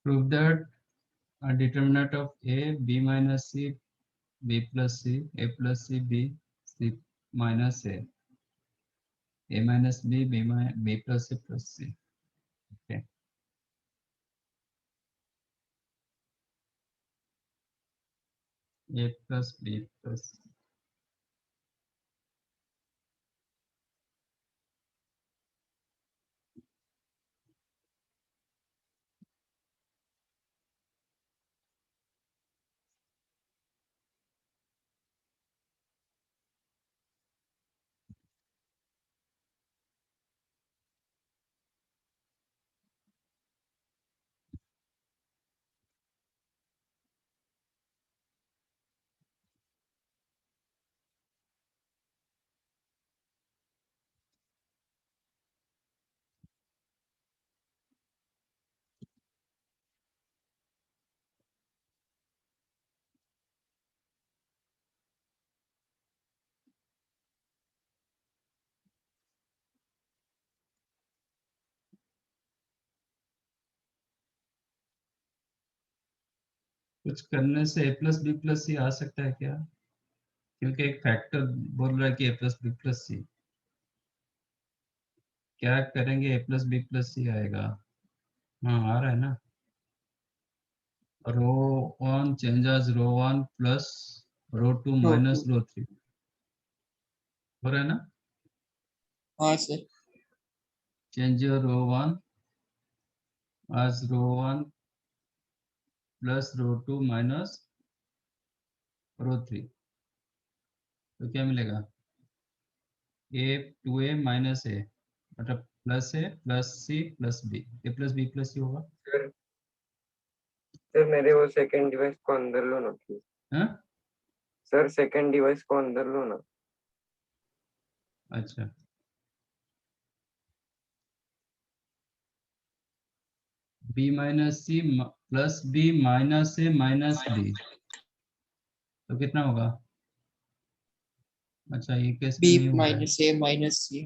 Prove that a determinant of A, B minus C, B plus C, A plus C, B, C minus A minus B, B plus C plus C. Okay. A plus B plus C. कुछ करने से A plus B plus C आ सकता है क्या? क्योंकि एक factor बोल रहा है कि A plus B plus C। क्या करेंगे A plus B plus C आएगा? हाँ आ रहा है ना। Row one changes row one plus row two row minus 2। Row three हो रहा है ना। हाँ sir. Change row one as row one plus row two minus row three, तो क्या मिलेगा? A two A minus A, मतलब plus A plus C plus B, A plus B plus सी होगा। सर सर मेरे वो सेकंड डिवाइस को अंदर लो ना प्लीज। हाँ सर सेकंड डिवाइस को अंदर लो ना। अच्छा, b minus c plus b minus a minus d, तो कितना होगा? अच्छा ये केस में बी नहीं हो रहा है। माइनस ए माइनस सी।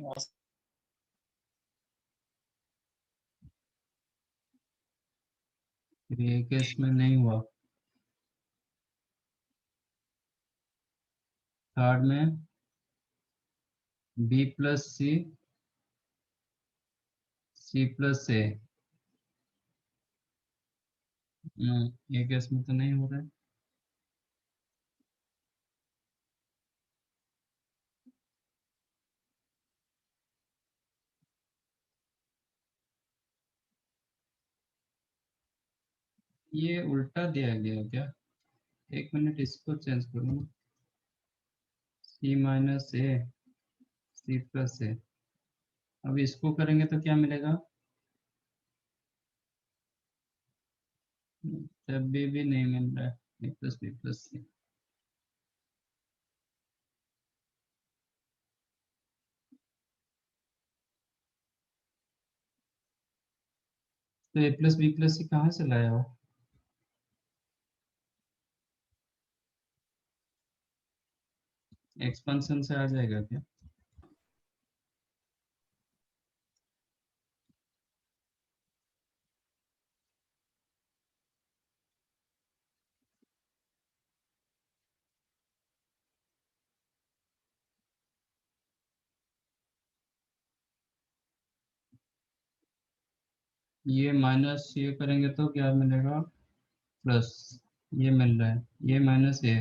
फिर ये केस में नहीं हुआ। थर्ड में बी प्लस सी, सी प्लस ए, ये केस में तो नहीं हो रहा है। ये उल्टा दिया गया क्या? एक मिनट इसको चेंज करूँ। सी माइनस ए सी प्लस ए, अब इसको करेंगे तो क्या मिलेगा? जब भी नहीं मिल रहा है ए प्लस बी प्लस सी। तो ए प्लस बी प्लस सी कहाँ से लाया हो? एक्सपेंशन से आ जाएगा क्या? ये माइनस ये करेंगे तो क्या मिलेगा? प्लस ये मिल रहा है, ये माइनस ए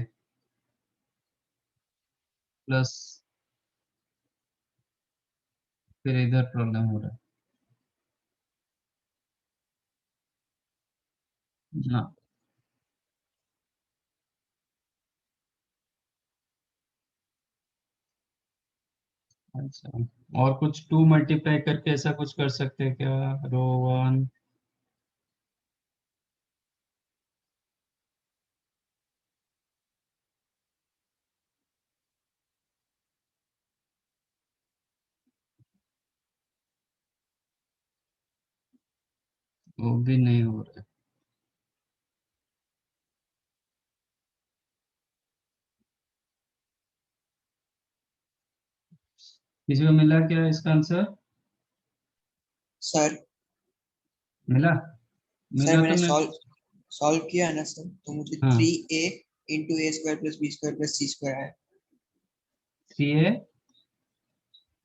प्लस, फिर इधर प्रॉब्लम हो रहा है ना। अच्छा, और कुछ टू मल्टीप्लाई करके ऐसा कुछ कर सकते हैं क्या? रो वन वो भी नहीं हो रहा है। किसी को मिला क्या इसका आंसर? सर मिला? सर मिला मैंने तो मैं सॉल्व किया ना सर, तो मुझे हाँ 3a into a square plus B square plus C square आया 3a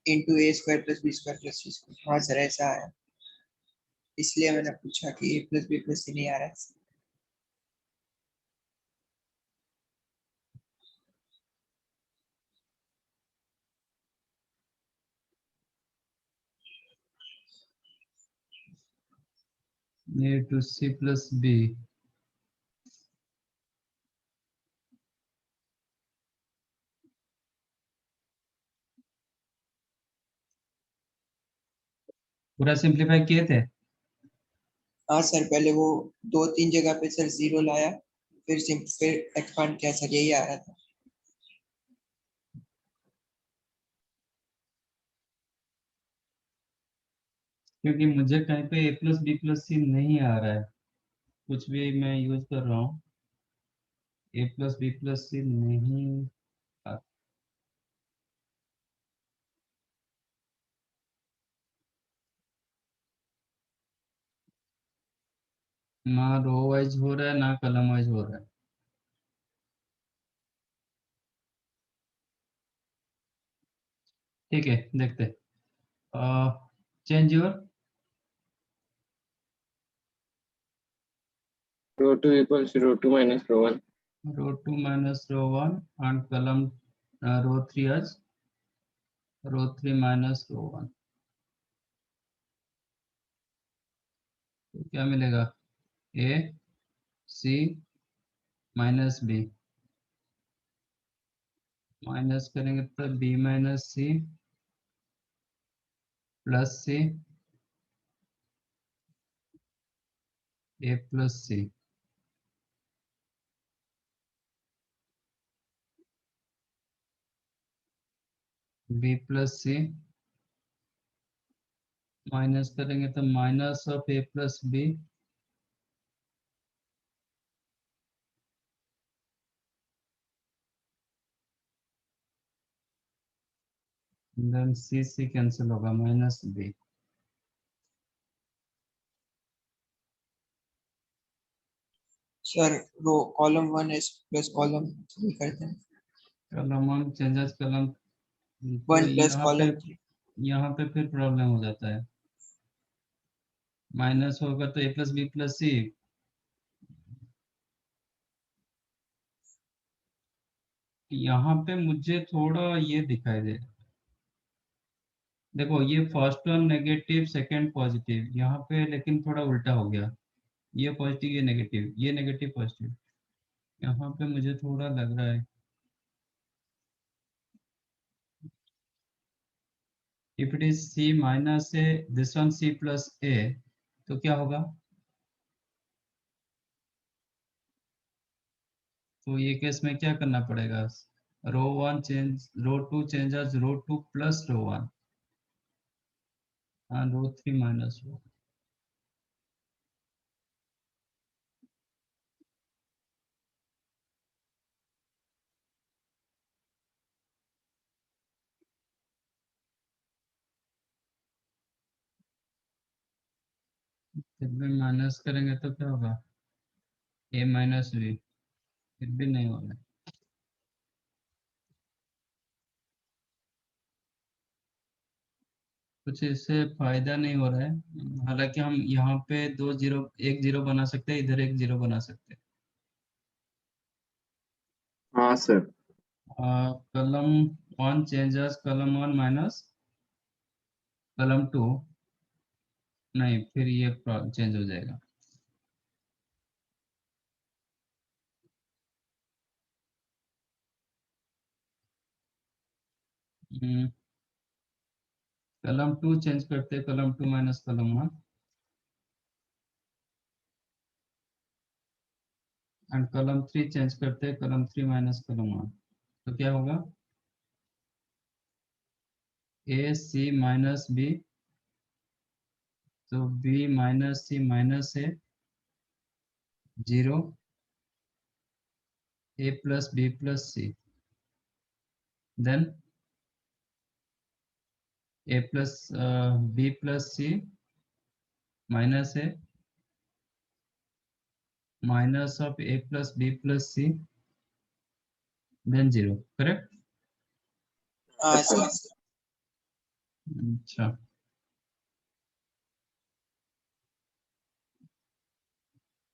into a square plus B square plus C square. हाँ सर ऐसा आया, इसलिए मैंने पूछा कि a plus B plus c नहीं आ रहा है। a to c plus b पूरा सिंप्लीफाई किए थे। हाँ सर, पहले वो 2-3 जगह पे सर जीरो लाया, फिर एक्सपांड किया सर, यही आ रहा था। क्योंकि मुझे कहीं पे a plus B plus c नहीं आ रहा है, कुछ भी मैं यूज कर रहा हूँ a plus B plus c नहीं आ। ना रो वाइज हो रहा है ना कलम वाइज हो रहा है। ठीक है देखते change your Rho 2 equals rho 2 minus rho 1. Row 2 minus row 1 and column row 3 as row 3 minus row 1। तो क्या मिलेगा a c minus b minus करेंगे तो b minus c plus c a plus c b plus c minus करेंगे तो minus of a plus b then c cancel होगा minus b। Sir row column 1 as plus column 3 करते हैं, कलम 1 changes कलम 1 तो प्लस कॉलम 3। यहाँ पे फिर प्रॉब्लम हो जाता है। माइनस होगा तो a प्लस बी प्लस सी। यहाँ पे मुझे थोड़ा ये दिखाई दे, देखो ये first one negative second positive, यहाँ पे लेकिन थोड़ा उल्टा हो गया, ये पॉजिटिव ये नेगेटिव ये नेगेटिव पॉजिटिव, यहाँ पे मुझे थोड़ा लग रहा है if it is c minus a this one c plus a तो क्या होगा। तो ये केस में क्या करना पड़ेगा, row 1 change row 2 change as row 2 plus row 1 and row 3 minus row. फिर भी माइनस करेंगे तो क्या होगा a माइनस b, फिर भी नहीं होगा। कुछ इससे फायदा नहीं हो रहा है, हालांकि हम यहाँ पे दो जीरो एक जीरो बना सकते हैं, इधर एक जीरो बना सकते हैं। हाँ सर। कलम 1 चेंजेस कलम 1 माइनस कलम 2, नहीं फिर ये चेंज हो जाएगा। कलम 2 चेंज करते कलम 2 माइनस कलम 1 एंड कलम 3 चेंज करते कलम 3 माइनस कलम 1 तो क्या होगा a c माइनस b, तो b minus c minus a zero a plus b plus c then a plus b plus c minus a minus of a plus b plus c then 0, correct? हाँ sir. अच्छा,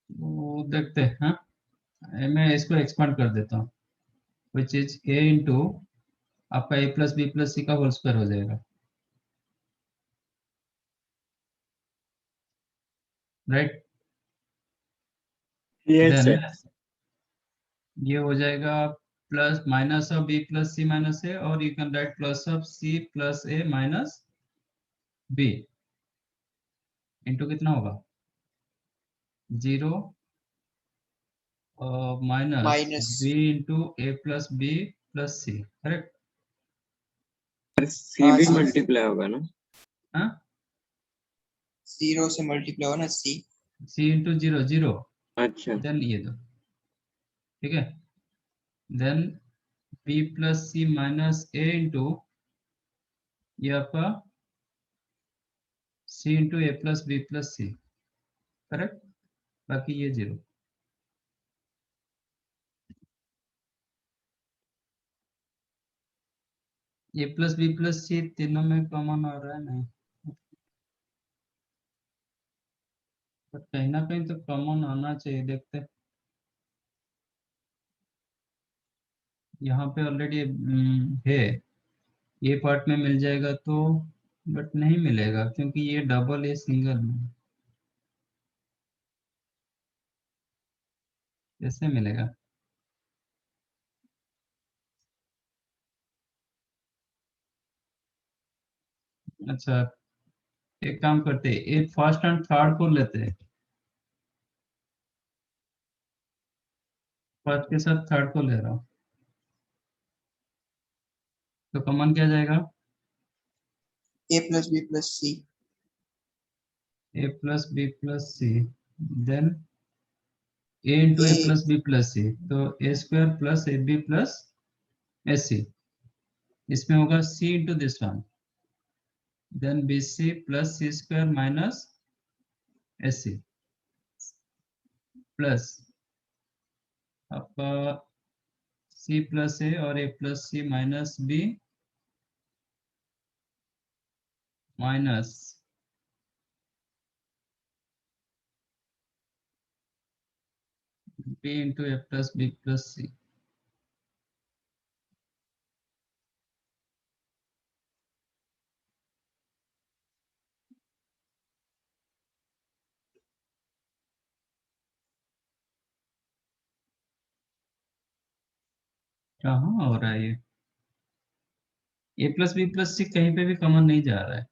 वो देखते हैं। हाँ, मैं इसको expand कर देता हूँ, विच इज a इंटू आपका a प्लस बी प्लस सी का होल स्क्वायर हो जाएगा, राइट? Yes, then sir. ये हो जाएगा plus minus of b plus c minus a, और you can write plus of c plus a minus B into कितना होगा 0 minus minus B into a plus B plus c, correct? C हाँ भी sir. Multiply होगा ना? हाँ, 0 से multiply हो ना सी। सी इंटू 0 0, अच्छा, देन ये दो, ठीक है? Then B plus c minus ए इंटू ये आपका सी into a plus B plus c, correct? बाकी ये 0। ए प्लस बी प्लस सी तीनों में कॉमन आ रहा है, नहीं पर कहीं ना कहीं तो कॉमन आना चाहिए, देखते हैं। यहाँ पे ऑलरेडी है, ये पार्ट में मिल जाएगा तो, बट नहीं मिलेगा क्योंकि ये डबल ये सिंगल में, कैसे मिलेगा? अच्छा, एक काम करते हैं, एक फर्स्ट एंड थर्ड को लेते हैं, फर्स्ट के साथ थर्ड को ले रहा हूँ, तो कॉमन क्या जाएगा? A plus B plus c. A plus B plus c, then a into a a plus B plus c, तो a square plus A B plus A c, इसमें होगा c into this one, then b C plus C square minus a c plus आपका c plus a और a plus c minus b minus B into a plus B plus c. कहाँ हो रहा है ये? ए plus B plus सी कहीं पे भी कॉमन नहीं जा रहा है,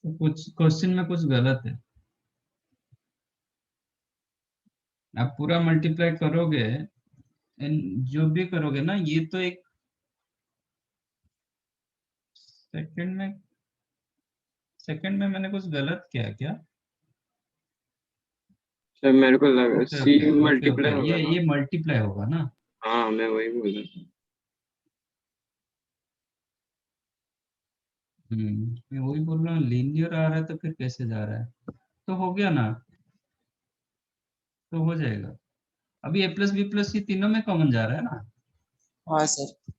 तो कुछ क्वेश्चन में कुछ गलत है। आप पूरा मल्टीप्लाई करोगे, जो भी करोगे ना, ये तो एक सेकंड में मैंने कुछ गलत किया क्या? सर मेरे को लगा ओके सी ओके ओके मल्टीप्लाई ओके, होगा ना? ये मल्टीप्लाई होगा ना? हाँ, मैं वही बोल रहा था। मैं वही बोल रहा हूँ, लीनियर आ रहा है तो फिर कैसे जा रहा है? तो हो गया ना, तो हो जाएगा। अभी A plus B plus C तीनों में कॉमन जा रहा है ना? हाँ सर।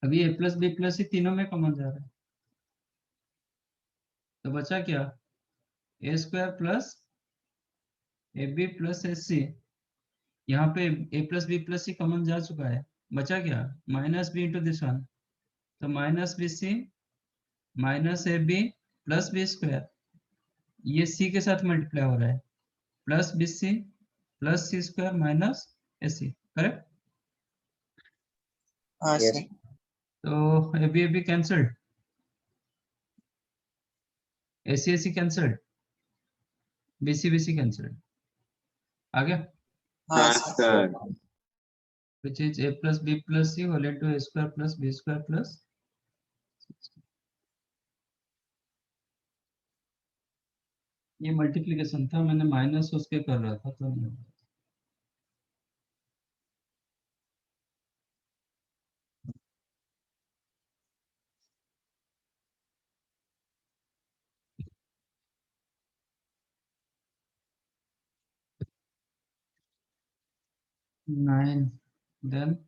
अभी A plus B plus C तीनों में कॉमन जा रहा है, तो बचा क्या? A square plus A B plus A C, यहाँ पे A plus B plus C common जा चुका है, बचा क्या? Minus B into this one, तो minus B C minus A B plus B square, ये सी के साथ मल्टीप्लाई हो रहा है, plus B C plus C square minus a C, correct? हाँ Yes. सर। तो a b cancelled, a c cancelled, b c cancelled, आ गया? हाँ हाँ sir. Sir. which is a plus b plus c whole into a square plus b square plus, ये multiplication था, मैंने minus उसके कर रहा था तो नहीं होगा। 9, then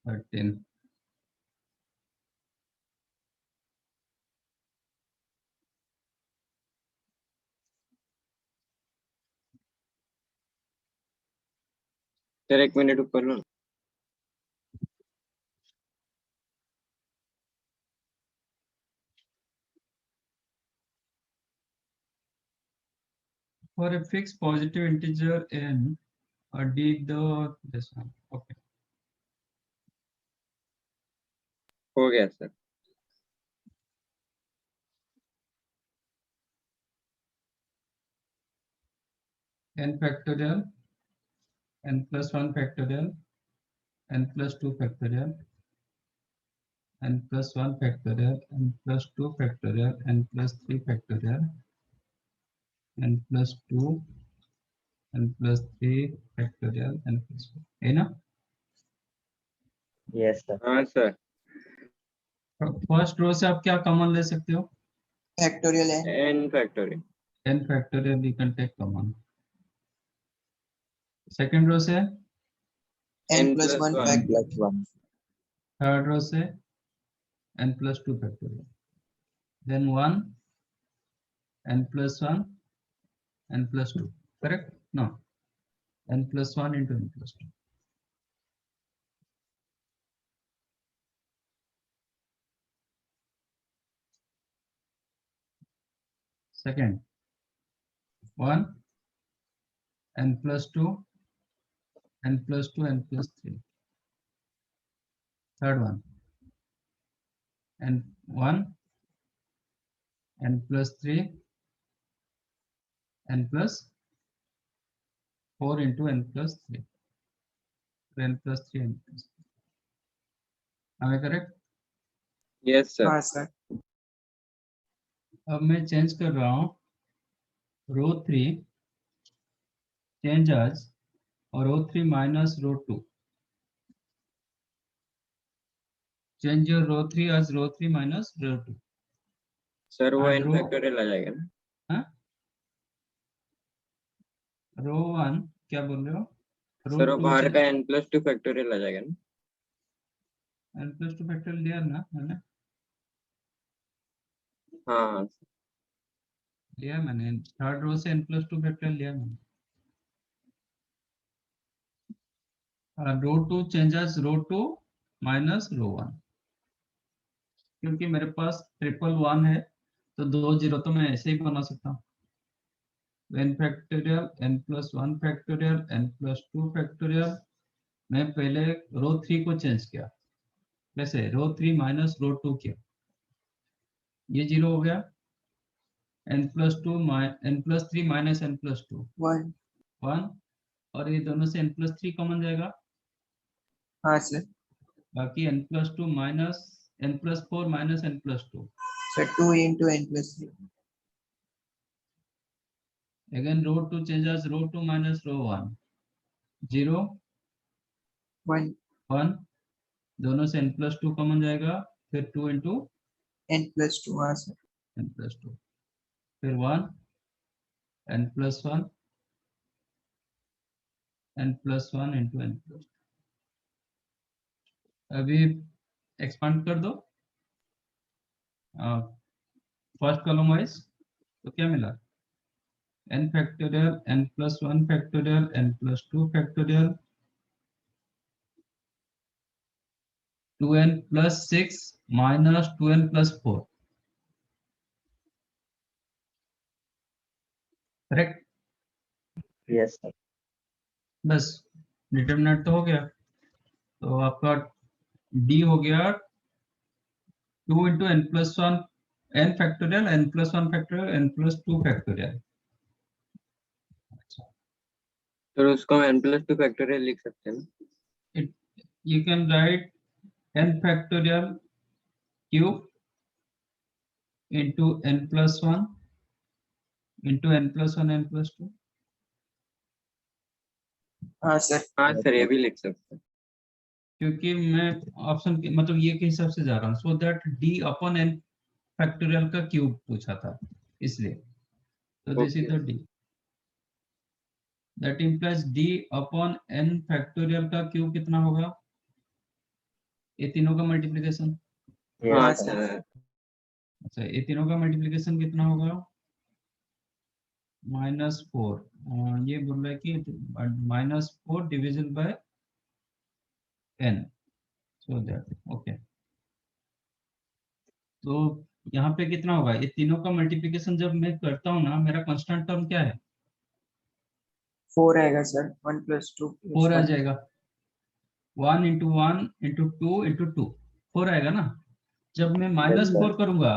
13. सर 1 मिनट ऊपर लो। For a fixed positive integer n, d the this one. Okay. हो गया sir. N factorial, n plus 1 factorial, n plus 2 factorial, n plus 1 factorial, n plus 2 factorial, n plus 3 factorial, n plus 2, n plus 3 factorial, n plus 4. है ना? Yes sir. हाँ sir. First row से आप क्या common ले सकते हो? Factorial है n factorial. n factorial you can take common. Second row से n plus 1 1 factorial plus 1 third row से n plus 2 factorial. Then 1, n plus 1, n plus 2. Correct? No. n plus 1 into n plus 2. Second, 1, n plus 2, n plus 2, n plus 3. Third one, n 1, n plus 3, n plus 4 into n plus 3. n plus 3, n plus 3. Am I correct? Yes sir. हाँ sir अब मैं change कर रहा हूँ रो 3 change आज और रो 3 minus row 2. Change your row 3 as row 3 minus row 2. Sir वो And n factorial आ जाएगा ना? हाँ? रो 1 क्या बोल रहे हो? रो सर वो 2 बाहर का n plus 2 फैक्टोरियल आ जाएगा ना? n plus 2 फैक्टोरियल लिया ना मैंने? हाँ लिया मैंने थर्ड रो से n plus 2 फैक्टोरियल लिया मैंने. रो 2 चेंजेस रो 2 माइनस रो 1. क्योंकि मेरे पास 111 है तो 2 0 तो मैं ऐसे ही बना सकता हूँ. n factorial n plus 1 factorial n plus 2 factorial. मैं पहले रो 3 को चेंज किया. वैसे रो 3 माइनस रो 2 किया. ये 0 हो गया. n plus 2 n plus 3 minus n plus 2 1 1. और ये दोनों से n plus 3 कॉमन जाएगा. हाँ सर बाकी n plus 2 minus n plus 4 minus n plus 2. Sir 2 into n plus 3 Again row 2 changes row 2 minus row 1. 0 1 1. दोनों से n plus 2 कॉमन जाएगा. फिर 2 into n plus 2 हाँ सर n plus 2. फिर 1 n plus 1 n plus 1 into n plus 2. अभी expand कर दो first column wise. तो क्या मिला? n factorial n plus 1 factorial n plus 2 factorial 2n plus 6 minus 2n plus 4. Correct? Yes sir. बस determinant तो हो गया. तो आपका d हो गया 2 into n plus 1 n factorial n plus 1 factorial n plus 2 factorial. तो उसको हम n plus 2 फैक्टोरियल लिख सकते हैं ना? It you can write n factorial cube into n plus 1 into n plus 1 n plus 2. हाँ सर हाँ सर ये भी लिख सकते हैं। क्योंकि मैं ऑप्शन मतलब ये के हिसाब से जा रहा हूँ. So that d upon n factorial का क्यूब पूछा था इसलिए. So this is Okay. the d. That implies d upon n factorial का क्यूब कितना होगा? ये तीनों का मल्टीप्लिकेशन। हाँ Yes, sir. सर। अच्छा, ये तीनों का मल्टीप्लिकेशन कितना होगा? -4। ये बोल रहा है कि -4 division bye n, so that okay. तो यहाँ पे कितना होगा? ये तीनों का मल्टीप्लिकेशन जब मैं करता हूँ ना, मेरा कांस्टेंट टर्म क्या है? 4 आएगा सर, 1 + 2 + 4 आ 1। जाएगा। 1 × 1 × 2 × 2 4 आएगा ना। जब मैं Yes, sir. -4 करूंगा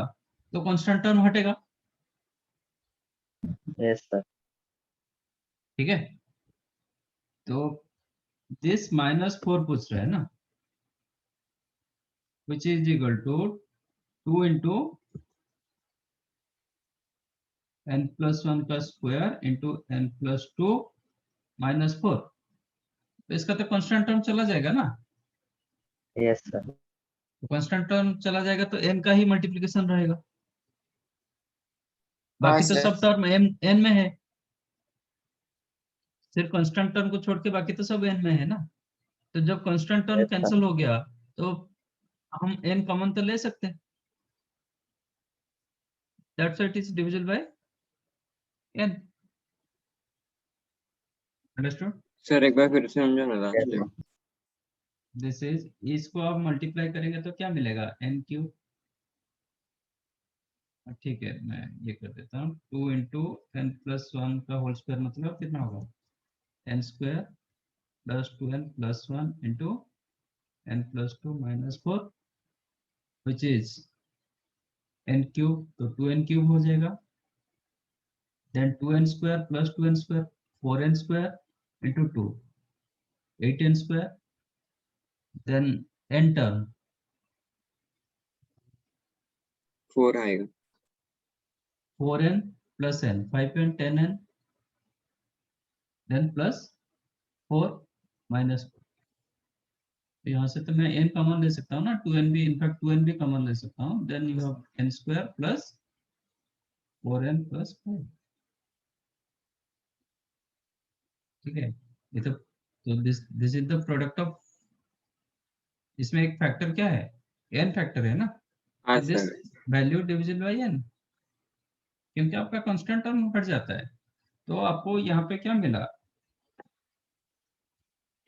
तो कांस्टेंट टर्म हटेगा। Yes, sir. ठीक है, तो दिस -4 पूछ रहा है ना, which is equal to 2 × n + 1 का स्क्वायर × n + 2 - 4। तो इसका तो कांस्टेंट टर्म चला जाएगा ना। Yes, sir. तो कांस्टेंट टर्म चला जाएगा तो n का ही मल्टीप्लिकेशन रहेगा। हाँ बाकी तो सर। सब टर्म n में है, सिर्फ कांस्टेंट टर्म को छोड़ के बाकी तो सब n में है ना। तो जब constant term Yes, sir. Cancel हो गया तो हम n कॉमन तो ले सकते हैं। That's it is divisible by n। Understood? Sir एक बार फिर से समझो ना Yes, last sir. Time. This is, इसको आप मल्टीप्लाई करेंगे तो क्या मिलेगा? n³ ठीक है, मैं ये कर देता हूँ। 2 × n + 1 का होल स्क्वायर मतलब कितना होगा? n² + 2n + 1 × n + 2 - 4 which is n³। तो 2n³ हो जाएगा। then 2n² + 2n², 4n² × 2, 8n², then n term 4 आएगा। 4n + n, 5n 10n, then +4 - 4। तो यहाँ से तो मैं n कॉमन ले सकता हूँ ना, 2n भी, इनफैक्ट 2n भी कॉमन ले सकता हूँ। Then you have n² + 4n + 5। ठीक है, ये तो this is the product of, इसमें एक फैक्टर क्या है? n फैक्टर है ना। हाँ तो this sir. Value divisible by n, क्योंकि आपका कांस्टेंट टर्म हट जाता है। तो आपको यहाँ पे क्या मिला?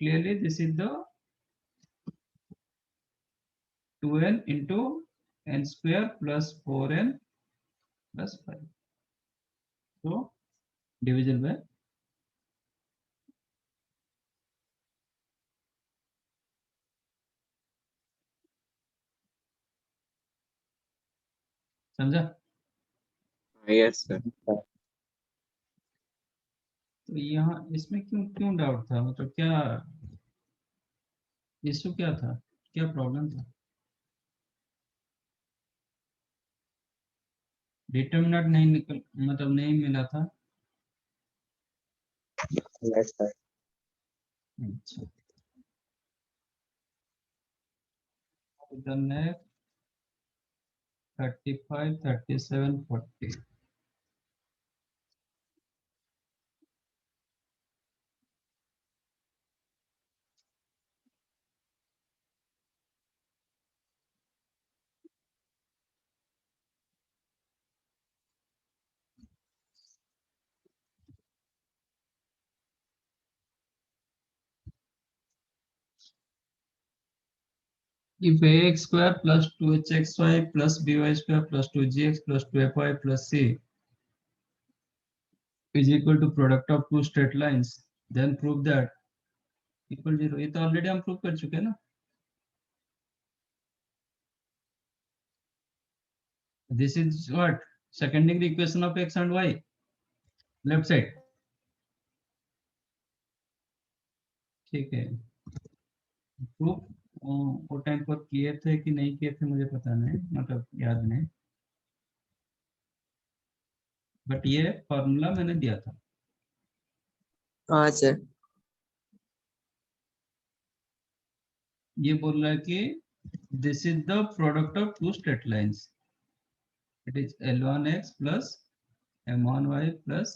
Clearly this is the 2n × n² + 4n + 5। तो डिविजन बाय, समझा? Yes sir. तो यहाँ इसमें क्यों क्यों डाउट था, मतलब क्या इशू क्या था, क्या प्रॉब्लम था? डिटरमिनेंट नहीं निकल, मतलब नहीं मिला था। Yes, sir. अच्छा, the next 35, 37, 40। If ax² + 2hxy + by² + 2gx + 2fy + c is equal to product of two straight lines, then prove that equal 0। ये तो ऑलरेडी हम प्रूव कर चुके हैं ना। This is what? Second degree equation of x and y, left side. ठीक है, proof वो टाइम पर किए थे कि नहीं किए थे मुझे पता नहीं, मतलब याद नहीं, बट ये फॉर्मूला मैंने दिया था। हाँ सर। ये बोल रहा है कि this is the product of two straight lines, it is L1x + m1y plus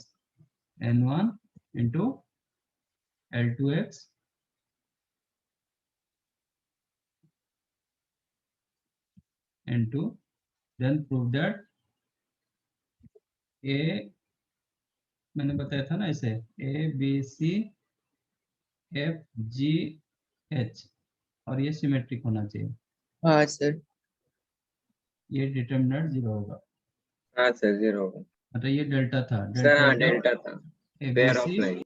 n1 into L2x into, then prove that a, मैंने बताया था ना इसे, a b c f g h, और ये सिमेट्रिक होना चाहिए, हाँ सर। ये डिटरमिनेंट 0 होगा। हाँ सर 0 होगा मतलब ये डेल्टा था, सर। हाँ डेल्टा डेल्टा था, A B pair of C line.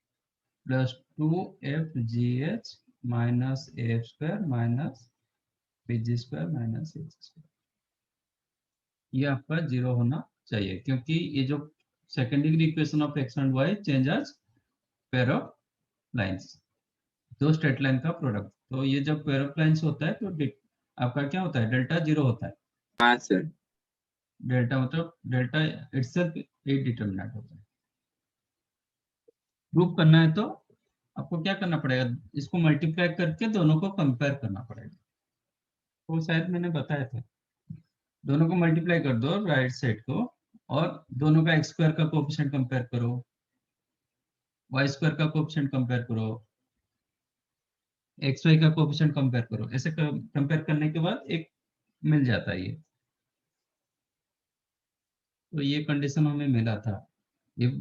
Plus 2fgh minus af square minus bg square minus h square, ये आपका 0 होना चाहिए, क्योंकि ये जो second degree equation of X and Y change as pair of lines, दो straight line का product. तो ये जब पेयर ऑफ लाइंस होता है तो आपका क्या होता है, डेल्टा 0 होता है। हाँ सर। डेल्टा मतलब डेल्टा इटसेल्फ एक डिटरमिनेंट होता है। प्रूफ करना है तो आपको क्या करना पड़ेगा, इसको मल्टीप्लाई करके दोनों को कंपेयर करना पड़ेगा। तो शायद मैंने बताया था, दोनों को मल्टीप्लाई कर दो राइट साइड को, और दोनों का एक्स स्क्वायर का कोएफिशिएंट कंपेयर करो, वाई स्क्वायर का कोएफिशिएंट कंपेयर करो, एक्स वाई का कोएफिशिएंट कंपेयर करो। ऐसे कंपेयर करने के बाद एक मिल जाता है ये। तो ये कंडीशन हमें मिला था, if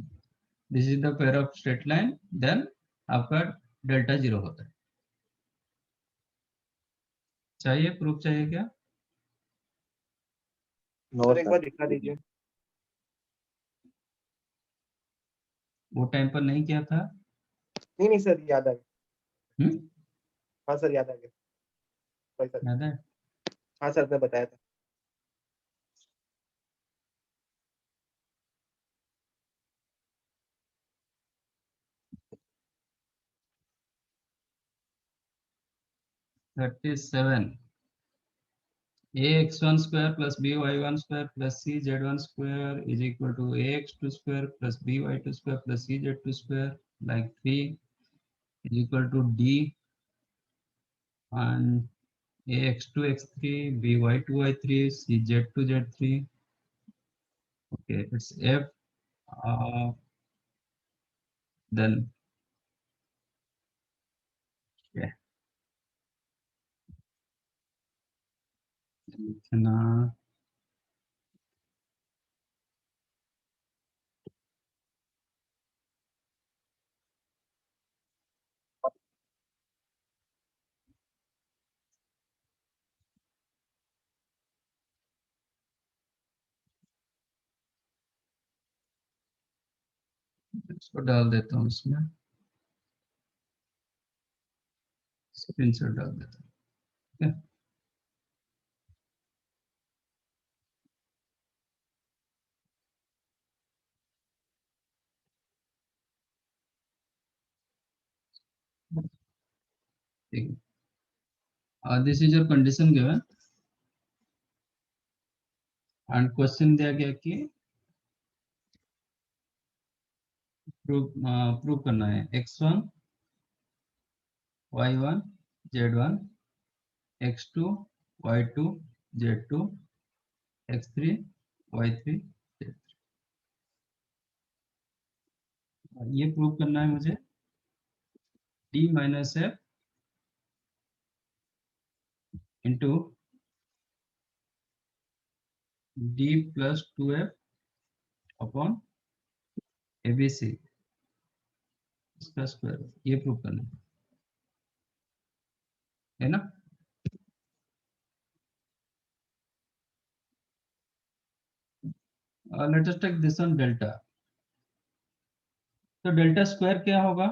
this is the pair of straight line then आपका डेल्टा 0 होता है। चाहिए प्रूफ, चाहिए क्या? नो सर एक बार सर। दिखा दीजिए। वो टाइम पर नहीं किया था। नहीं नहीं सर, याद आ गया। हम्म, हाँ सर याद आ गया। वही सर। याद है? हाँ सर, मैं बताया था। Thirty seven, ax1 square plus by1 square plus cz1 square is equal to ax2 square plus by2 square plus cz2 square, like 3 is equal to d and ax2 x3 by2 y3 cz2 z3. Okay, it's f, then yeah, लिखना इसको डाल देता हूँ इसमें, screenshot डाल देता हूँ। ठीक है, ठीक है। This is your condition given and question दिया गया कि प्रूव करना है x1 y1 z1 x2 y2 z2 x3 y3 z3। ये प्रूव करना है मुझे d minus F into d plus 2f upon abc इसका स्क्वायर, ये प्रूव करना है ना। Let us take this one delta. तो डेल्टा स्क्वायर क्या होगा,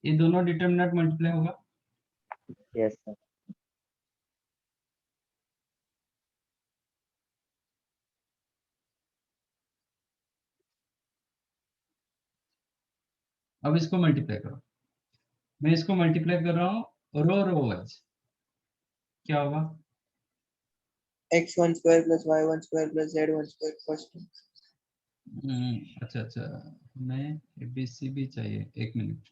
ये दोनों डिटरमिनेंट मल्टीप्लाई होगा। Yes sir. अब इसको मल्टीप्लाई करो, मैं इसको मल्टीप्लाई कर रहा हूँ रो रो वाइज, क्या होगा, x1 square plus y1 square plus z1 square first. अच्छा अच्छा, मैं एबीसी भी चाहिए, एक मिनट।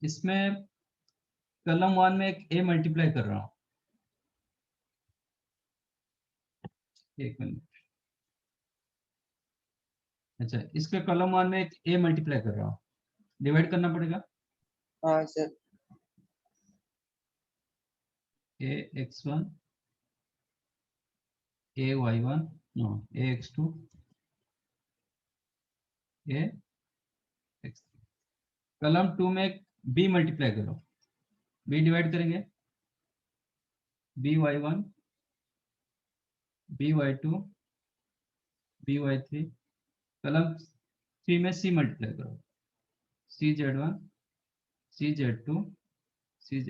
इसमें कॉलम 1 में एक ए मल्टीप्लाई कर रहा हूँ, एक मिनट। अच्छा, इसके कॉलम 1 में a मल्टीप्लाई कर रहा हूँ, डिवाइड करना पड़ेगा। हाँ sir, a x1 a y1 no a x2 a x3। Column 2 में b मल्टीप्लाई करो, b डिवाइड करेंगे by1 by2 by3। कॉलम 3 में c मल्टीप्लाई करो, cz1 cz2 cz।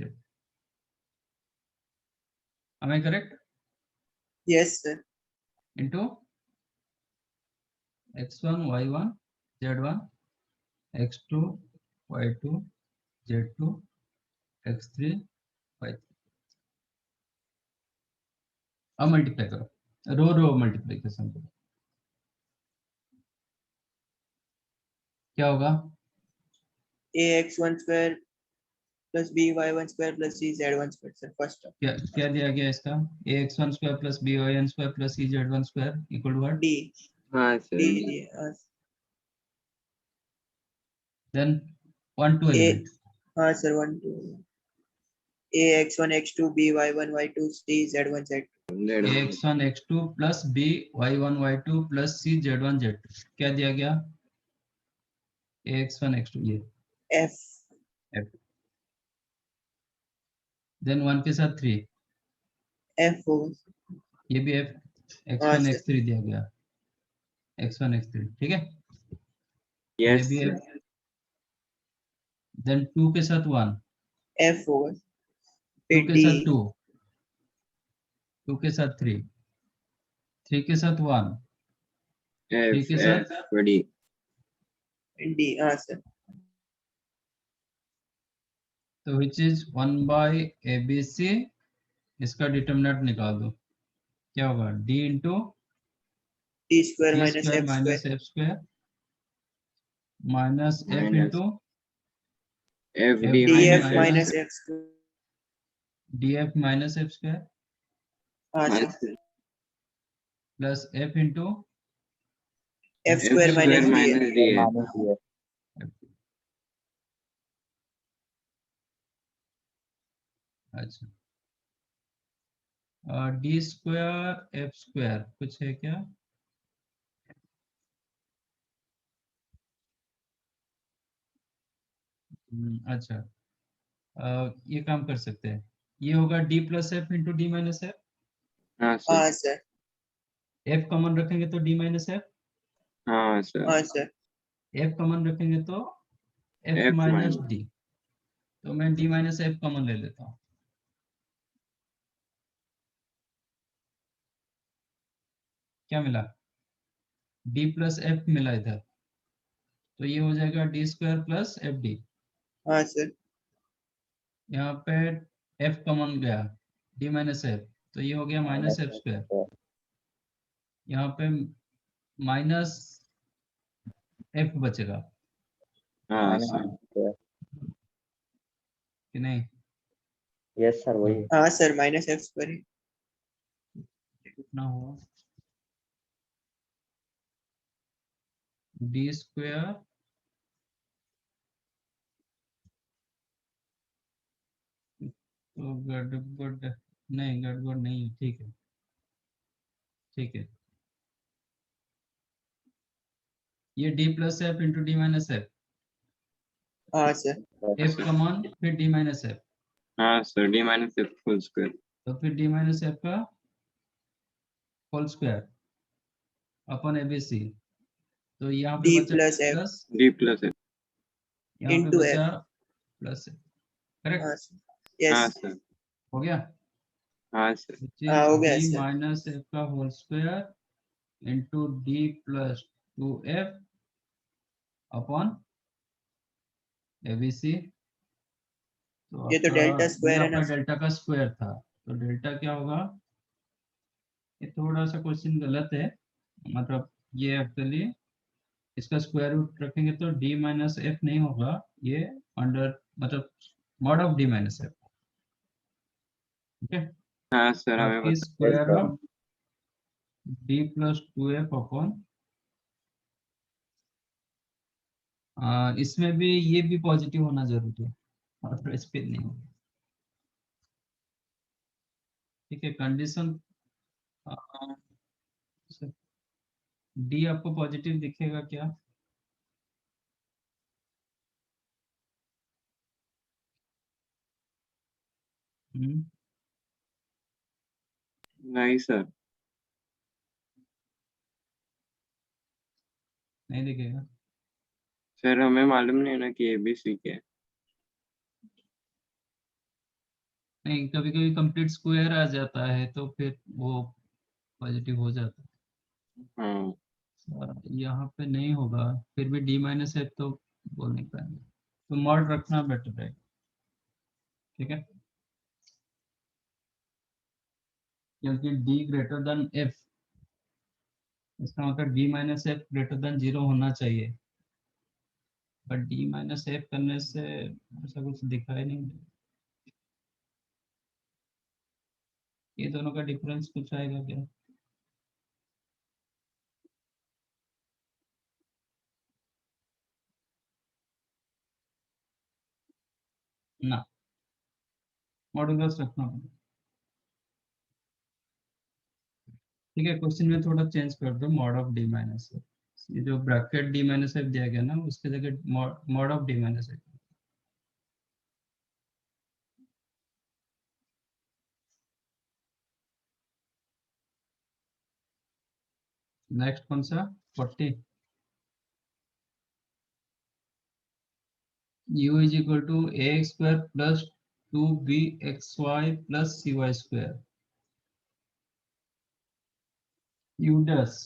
am I correct? Yes sir, into x1 y1 z1 x2 y2 z2 x3 y3। अब multiply करो, रो multiplication करो, क्या होगा? ax1 square plus by1 square plus cz1 square sir, first term क्या दिया गया इसका? ax1 square plus by1 square plus cz1 square equal to what? d हाँ d सर, दिए। हाँ देन 1 2 A- एलिमेंट, हाँ sir, 1 2 ax1 x2 by1 y2 cz1 z2। ax1 x2 plus by1 y2 plus cz1 z2 क्या दिया गया? ax1 x2 ये f f, then 1 के साथ 3, f होगा। ये भी f, हाँ x1 सर, x3 दिया गया, x1 x3 ठीक है, ये यस भी सर, f, देन 2 के साथ 1, f होगा, 2 फिर के d साथ 2, 2 के साथ 3, 3 के साथ 1, 3 एफ के साथ एफ बड़ी d। हाँ सर, तो विच इज 1 बाय abc, इसका डिटरमिनेंट निकाल दो, क्या होगा? d into d square D minus square f minus square F square minus F minus into F f D df minus minus F. f square. D F minus F square हाँ हाँ sir, sir, plus F into f F square square minus d minus D है। Minus ये अच्छा, D square F square कुछ है क्या? अच्छा, ये काम कर सकते हैं, ये होगा D plus F into D minus F, हाँ सर, हाँ सर, एफ कॉमन रखेंगे तो डी माइनस एफ, हाँ सर, हाँ सर, एफ कॉमन रखेंगे तो F F minus minus d, तो मैं डी माइनस एफ कॉमन ले लेता हूँ, क्या मिला? डी प्लस एफ मिला इधर, तो ये हो जाएगा D square plus F D, हाँ सर, यहाँ पे एफ कॉमन गया, डी माइनस एफ, तो ये हो गया माइनस एफ स्क्वायर, यहाँ पे माइनस एफ बचेगा हाँ माइनस सर, कि नहीं? यस सर वही हाँ सर, माइनस f स्क्वायर है। कितना हुआ? डी स्क्वायर तो गड़बड़ नहीं, गड़बड़ नहीं, ठीक है ठीक है, ये D plus F into D minus F, हाँ सर, एफ कॉमन फिर डी माइनस एफ, हाँ sir, D minus F full square. तो फिर डी माइनस एफ का होल स्क्वायर अपन एबीसी, तो यहाँ पे d बचा plus f plus, D plus F. यहाँ पे इंटू बचा f। प्लस, करेक्ट हाँ सर, हाँ यस, सर, हो गया, हाँ सर, which हाँ is हो गया d सर। माइनस एफ का whole square into D plus 2f upon ABC, तो ये तो आपका डेल्टा ये स्क्वायर है आपका ना। डेल्टा का स्क्वायर था, तो डेल्टा क्या होगा? ये थोड़ा सा क्वेश्चन गलत है, मतलब ये एक्चुअली इसका स्क्वायर रूट रखेंगे तो d माइनस एफ नहीं होगा, ये अंडर मतलब mod of d minus F, ठीक है, हाँ सर, हमें बाकी बता। Square of D plus 2f upon, इसमें भी ये भी पॉजिटिव होना जरूरी है और स्पिन नहीं होगा। ठीक है, कंडीशन डी आपको पॉजिटिव दिखेगा क्या? हम्म, नहीं सर, नहीं दिखेगा। सर हमें मालूम नहीं है ना कि ABC क्या है। नहीं, कभी कभी कंप्लीट स्क्वायर आ जाता है तो फिर वो पॉजिटिव हो जाता हाँ है। यहाँ पे नहीं होगा, फिर भी डी माइनस है तो बोल नहीं पाएंगे, तो मॉड रखना बेटर है। ठीक है, क्योंकि डी ग्रेटर देन एफ, इसका मतलब D minus F greater than 0 होना चाहिए, बट डी माइनस एफ करने से ऐसा कुछ दिखाई नहीं दे। ये दोनों का डिफरेंस कुछ आएगा क्या? ना, मॉडुलस रखना पड़ेगा। ठीक है, क्वेश्चन में थोड़ा चेंज कर दो, mod of D minus F, ये जो ब्रैकेट डी माइनस एफ दिया गया ना उसके जगह mod of D minus F. Next कौन सा? 40। u is equal to A X square plus 2bxy plus cy square, u dash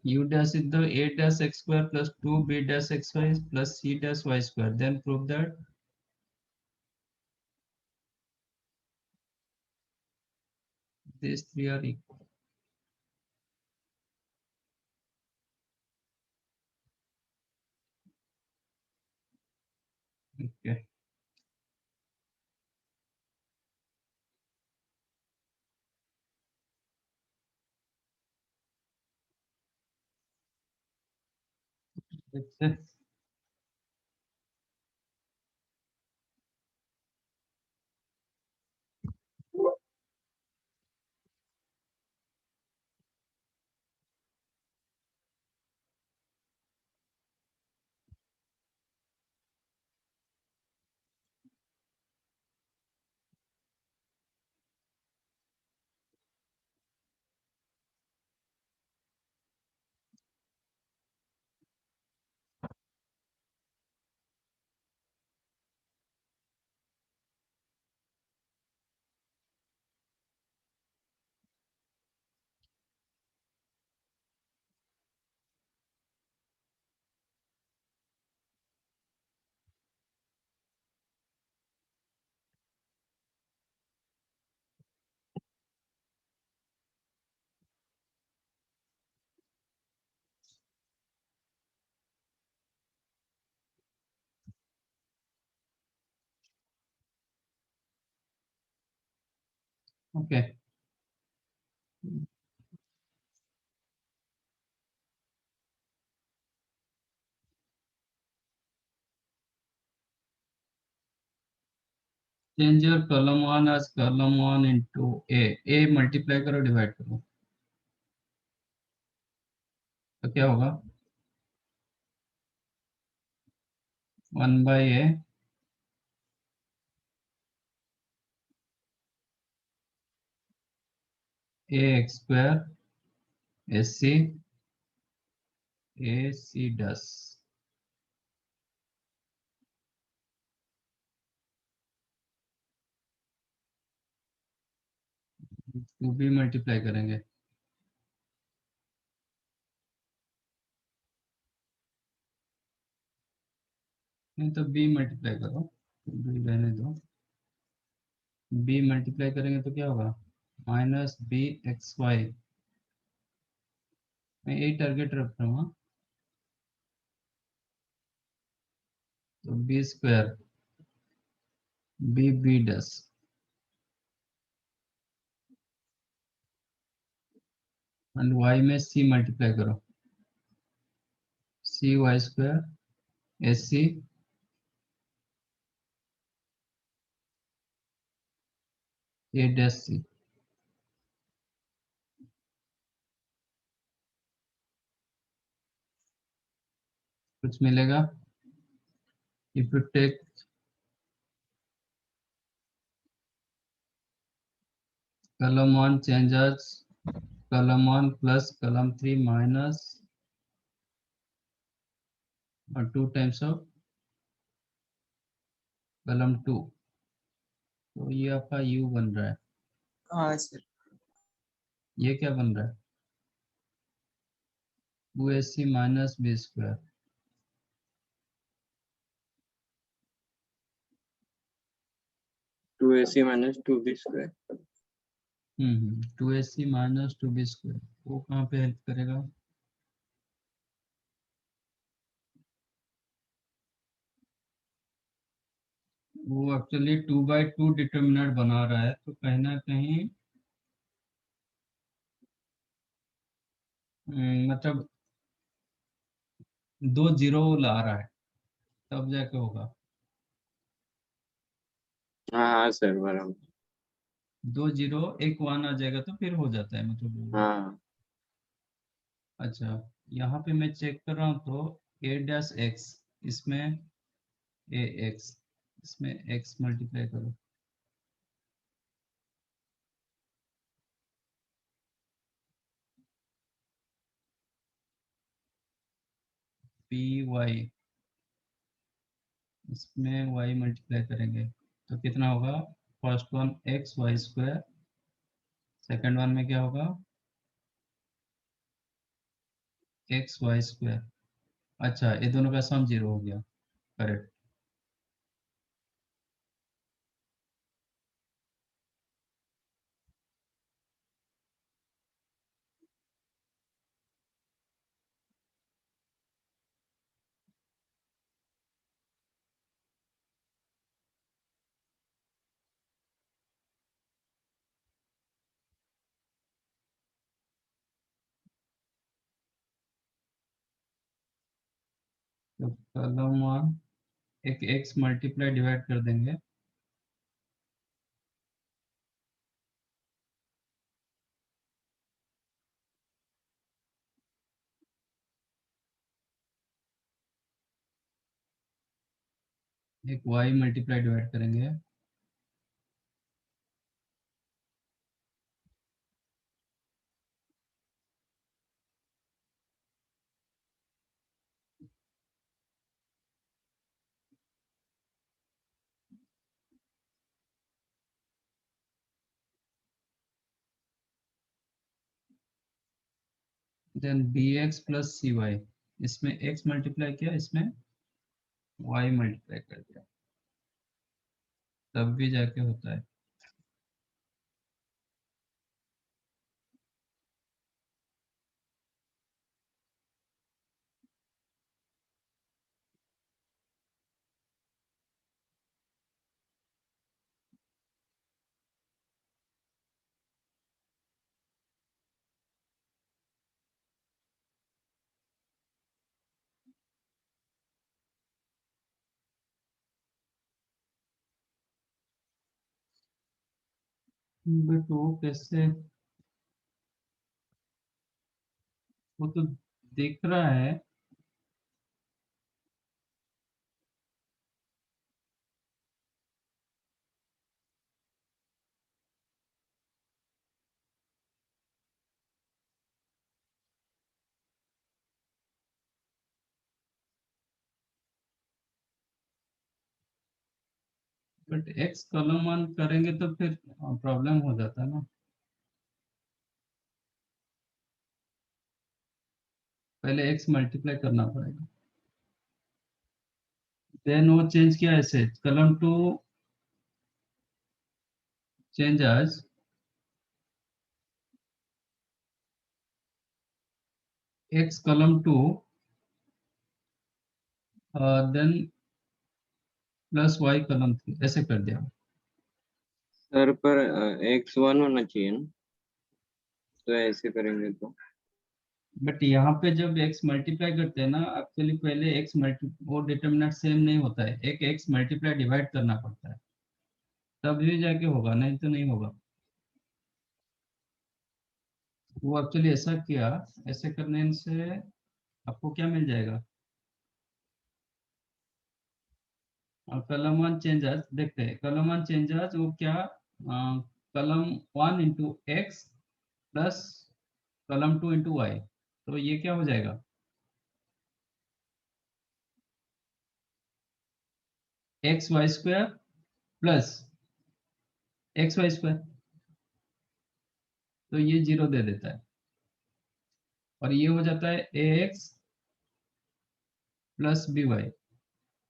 u dash is the a dash x square plus 2b dash xy plus c dash y square, then prove that these three are equal. Okay. That's it. Okay. Change your column 1 as column 1 into a. A multiply करो, divide करो, तो क्या होगा? 1 by a x square ac ac dash, two भी multiply करेंगे, नहीं तो b multiply करो, b रहने दो, b मल्टीप्लाई करेंगे तो क्या होगा? माइनस बी एक्स वाई मैं यही टारगेट रख रहा हूँ। तो B square B does and Y में सी मल्टीप्लाई करो, C Y square S C A dash C. कुछ मिलेगा if you take column 1 changes column 1 plus column 3 minus 2 times of column 2। तो ये आपका u बन रहा है। हाँ सर। ये क्या बन रहा है 2ac minus B square. 2ac minus 2b square। 2ac minus 2b square वो कहाँ पे हेल्प करेगा? वो एक्चुअली 2/2 डिटर्मिनेंट बना रहा है, तो कहीं ना कहीं मतलब 2 जीरो ला रहा है, तब जाके होगा। हाँ हाँ सर बराबर। 2 जीरो एक 1 आ जाएगा तो फिर हो जाता है मतलब। हाँ अच्छा, यहाँ पे मैं चेक कर रहा हूँ तो ए डैश एक्स, इसमें ए एक्स, इसमें एक्स मल्टीप्लाई करो, पी वाई, इसमें वाई मल्टीप्लाई करेंगे तो कितना होगा? First one X Y square, second one में क्या होगा एक्स वाई स्क्वायर। अच्छा, ये दोनों का सम 0 हो गया, करेक्ट। तो कॉलम 1 एक एक्स मल्टीप्लाई डिवाइड कर देंगे, एक वाई मल्टीप्लाई डिवाइड करेंगे, then B x plus c Y, इसमें एक्स मल्टीप्लाई किया, इसमें वाई मल्टीप्लाई कर दिया, तब भी जाके होता है। बट वो कैसे, वो तो दिख रहा है। बट एक्स कॉलम 1 करेंगे तो फिर प्रॉब्लम हो जाता है ना, पहले एक्स मल्टीप्लाई करना पड़ेगा। देन वो चेंज किया ऐसे, column 2 change as x column 2 then plus y column 3 ऐसे कर दिया। सर पर x1 होना चाहिए ना, तो ऐसे करेंगे तो बट यहाँ पे जब x मल्टीप्लाई करते हैं ना, एक्चुअली पहले x मल्टी वो डिटरमिनेंट सेम नहीं होता है, एक x मल्टीप्लाई डिवाइड करना पड़ता है, तब भी जाके होगा, नहीं तो नहीं होगा। वो एक्चुअली ऐसा किया, ऐसे करने से आपको क्या मिल जाएगा, कलम 1 चेंजेस देखते हैं, कलम 1 चेंजेस वो क्या, कलम 1 इंटू एक्स प्लस कलम 2 इंटू वाई, तो ये क्या हो जाएगा, X Y square plus X Y square, तो ये 0 दे देता है, और ये हो जाता है a x plus B y,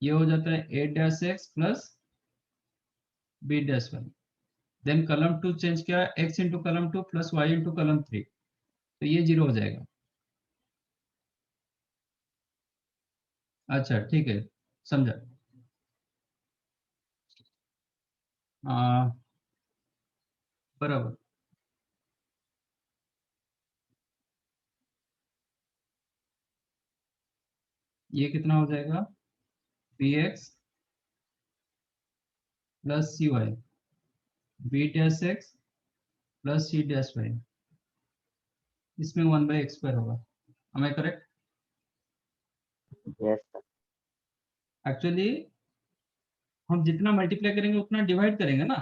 ये हो जाता है a dash x plus B dash y. Then column 2 change किया, एक्स इंटू कलम 2 प्लस वाई इंटू कलम 3, तो ये 0 हो जाएगा। अच्छा ठीक है, समझा। बराबर। ये कितना हो जाएगा, b x plus c y b dash x plus c dash y, इसमें 1/x स्क्वायर होगा, am I correct? yes sir, actually हम जितना मल्टीप्लाई करेंगे उतना डिवाइड करेंगे ना,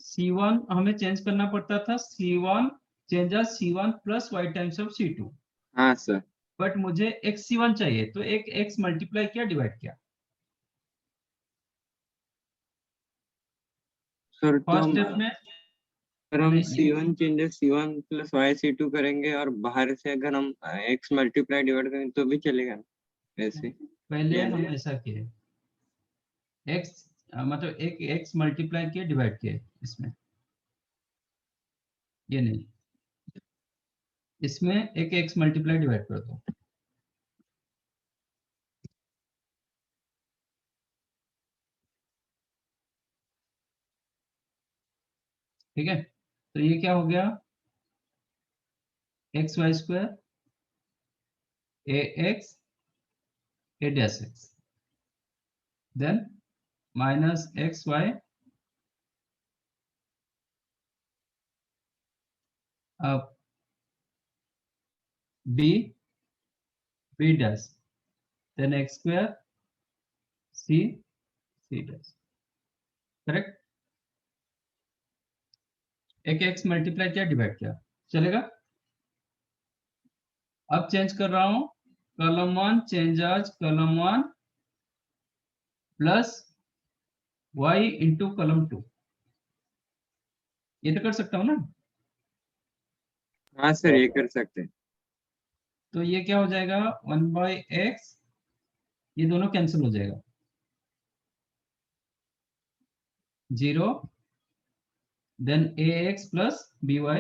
C1 हमें चेंज करना पड़ता था, C1 changes C1 plus y times of C2, हाँ सर। बट मुझे एक C1 चाहिए, तो एक x मल्टीप्लाई किया, डिवाइड किया। सर तो फर्स्ट हम स्टेप में अगर हम नहीं, C1 changes C1 plus Y C2 करेंगे और बाहर से अगर हम x मल्टीप्लाई डिवाइड करेंगे तो भी चलेगा ना ऐसे? पहले या हम नहीं? ऐसा किए, x मतलब एक x मल्टीप्लाई किए, डिवाइड किए, इसमें ये नहीं, इसमें एक x मल्टीप्लाई डिवाइड कर दो, ठीक है। तो ये क्या हो गया, x Y square a x a dash x, then minus x y b b dash, then x square c c dash, correct. एक एक्स मल्टीप्लाई किया, डिवाइड किया, चलेगा। अब चेंज कर रहा हूं, कॉलम 1 चेंज आज column 1 plus y into column 2, ये तो कर सकता हूं ना। हाँ सर, ये कर सकते हैं। तो ये क्या हो जाएगा, 1/x, ये दोनों कैंसिल हो जाएगा, 0, then ax plus by,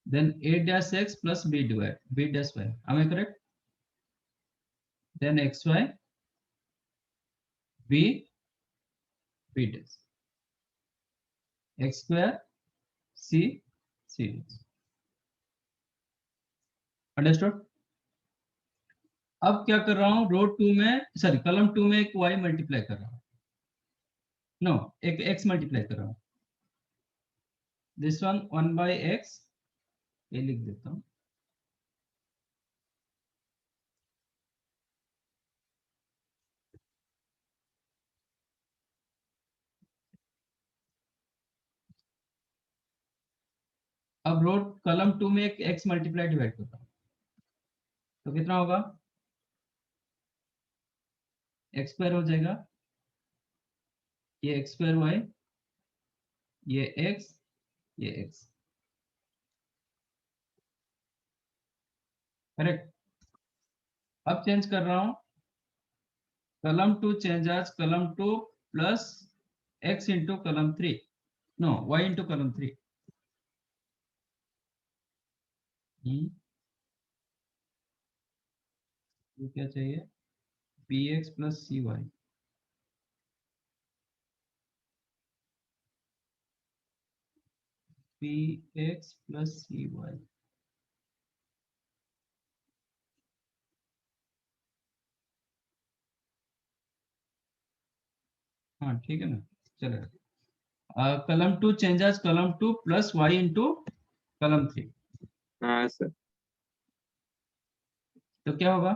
then a dash x plus b dash y, am I correct? Then xy b dash, x square c dash, understood. अब क्या कर रहा हूं, रो 2 में, सॉरी कॉलम 2 में एक y मल्टीप्लाई कर रहा हूं, नो एक x मल्टीप्लाई कर रहा हूं, दिस वन 1/x, ये लिख देता हूं, अब रो कॉलम 2 में एक x मल्टीप्लाई डिवाइड करता हूं, तो कितना होगा, x स्क्वायर हो जाएगा, ये x स्क्वायर y, ये x, ये x, करेक्ट। अब चेंज कर रहा हूं, कॉलम 2 चेंज आज column 2 plus x into column 3, no y into column 3, ये क्या चाहिए, px plus cy, px plus cy, हाँ ठीक है ना, चलेगा। कलम 2 चेंजेस कलम 2 प्लस y इंटू कलम 3, हाँ सर। तो क्या होगा,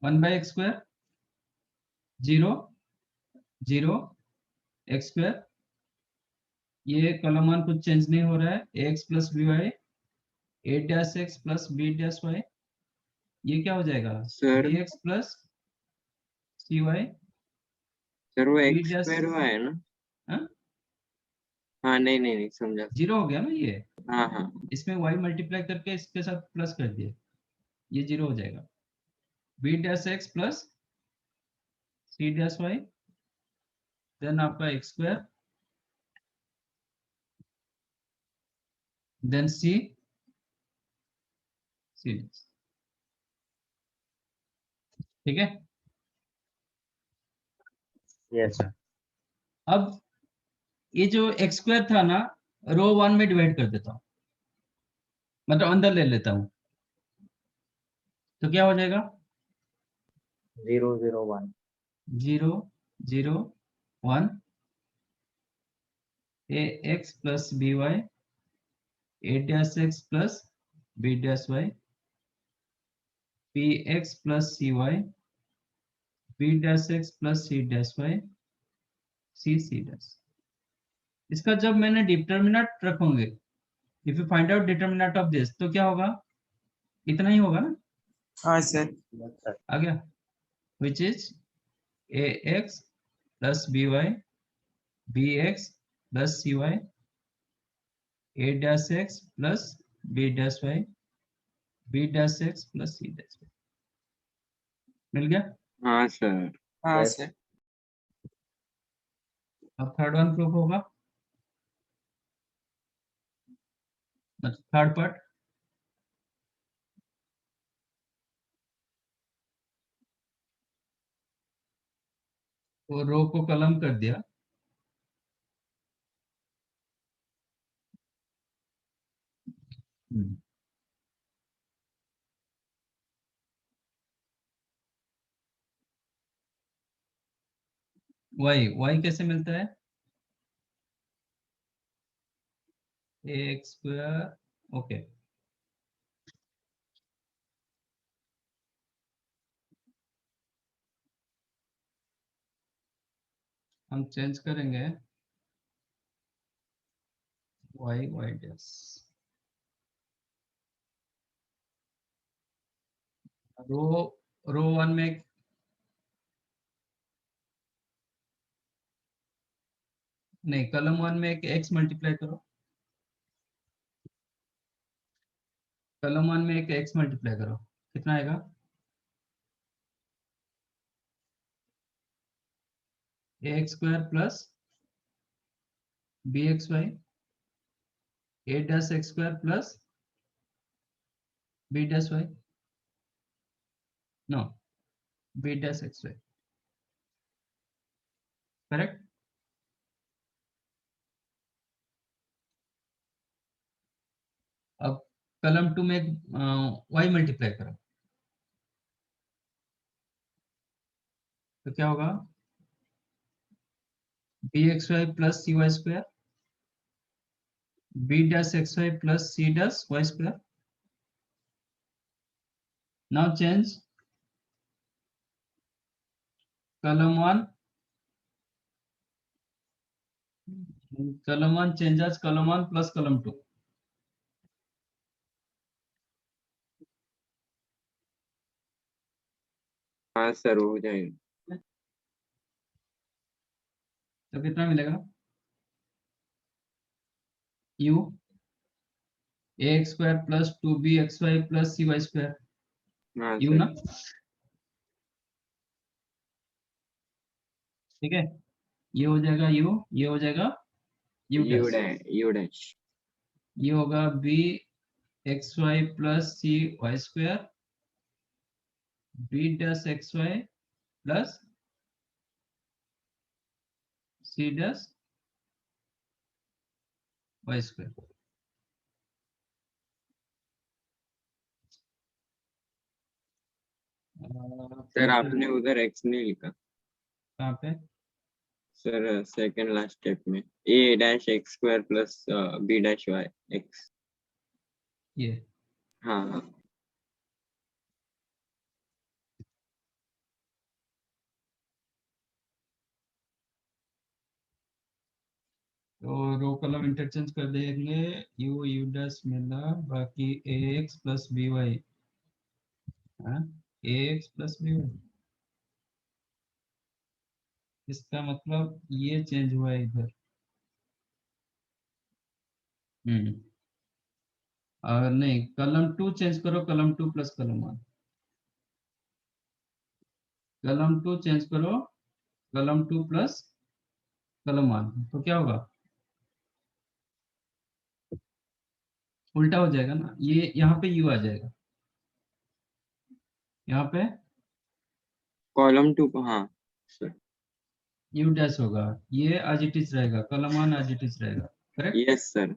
1/x², 0 0 x स्क्वायर, ये कॉलम 1 कुछ चेंज नहीं हो रहा है, ax plus by, a dash x plus b dash y, ये क्या हो जाएगा, sir bx plus cy, sir वो b एक्स डैश, स्क्वायर हुआ है ना। हाँ हाँ नहीं नहीं नहीं समझा। 0 हो गया ना ये, हाँ हाँ इसमें y मल्टीप्लाई करके इसके साथ प्लस कर दिए, ये 0 हो जाएगा, b dash x plus c dash y, then आपका x स्क्वायर, देन c ठीक है। yes अब ये जो x स्क्वायर था ना, रो 1 में डिवाइड कर देता हूँ, मतलब अंदर ले लेता हूँ, तो क्या हो जाएगा, 0 0 1 0 0 1, ax plus by, a dash x plus b dash y, px plus cy, b dash x plus c dash y, c dash. इसका जब मैंने डिटर्मिनेंट रखूंगे, if you find out determinant of this, तो क्या होगा, इतना ही होगा ना, हाँ सर। yes sir आ गया, which is ax plus by, bx plus cy, a dash x plus b dash y, b dash x plus c dash y, मिल गया। हाँ सर। हाँ yes सर। अब थर्ड वन प्रूफ होगा, मतलब third part, वो रो को कलम कर दिया, y कैसे मिलता है, ax स्क्वायर, ओके हम चेंज करेंगे y डैश, रो 1 में नहीं, कलम 1 में एक x मल्टीप्लाई करो, कलम 1 में एक x मल्टीप्लाई करो, कितना आएगा, ax square plus bxy, a dash x square plus b dash y, no b dash x y, correct. अब कलम 2 में y मल्टीप्लाई करो, तो क्या होगा, bxy plus cy square, b dash xy plus c dash y square. Now change column 1, column 1 changes column 1 plus column 2, हाँ sir हो जाएगा। तो कितना मिलेगा, u ax square plus 2bxy plus cy square, हाँ u सर। ना, ठीक है, ये हो जाएगा u, ये हो जाएगा u u dash, dash u dash. ये होगा b x y plus c Y square, b dash x y plus c dash y square. Sir आपने उधर एक्स नहीं लिखा कहाँ पे? सर, सेकंड लास्ट स्टेप में a dash x square plus B dash y x. ये हाँ हाँ तो रो कॉलम इंटरचेंज कर देंगे, यू यू डैश मिला, बाकी ए x plus B Y, a x plus B Y, इसका मतलब ये चेंज हुआ है इधर। और नहीं, कलम 2 चेंज करो, कलम 2 प्लस कलम 1, कलम 2 चेंज करो, कलम 2 प्लस कलम 1, तो क्या होगा? उल्टा हो जाएगा ना, ये यहाँ पे यू आ जाएगा, यहाँ पे कॉलम 2 को, हाँ सर। यू डैश होगा, ये एज इट इज रहेगा, कलम 1 एज इट इज रहेगा, करेक्ट? Yes sir.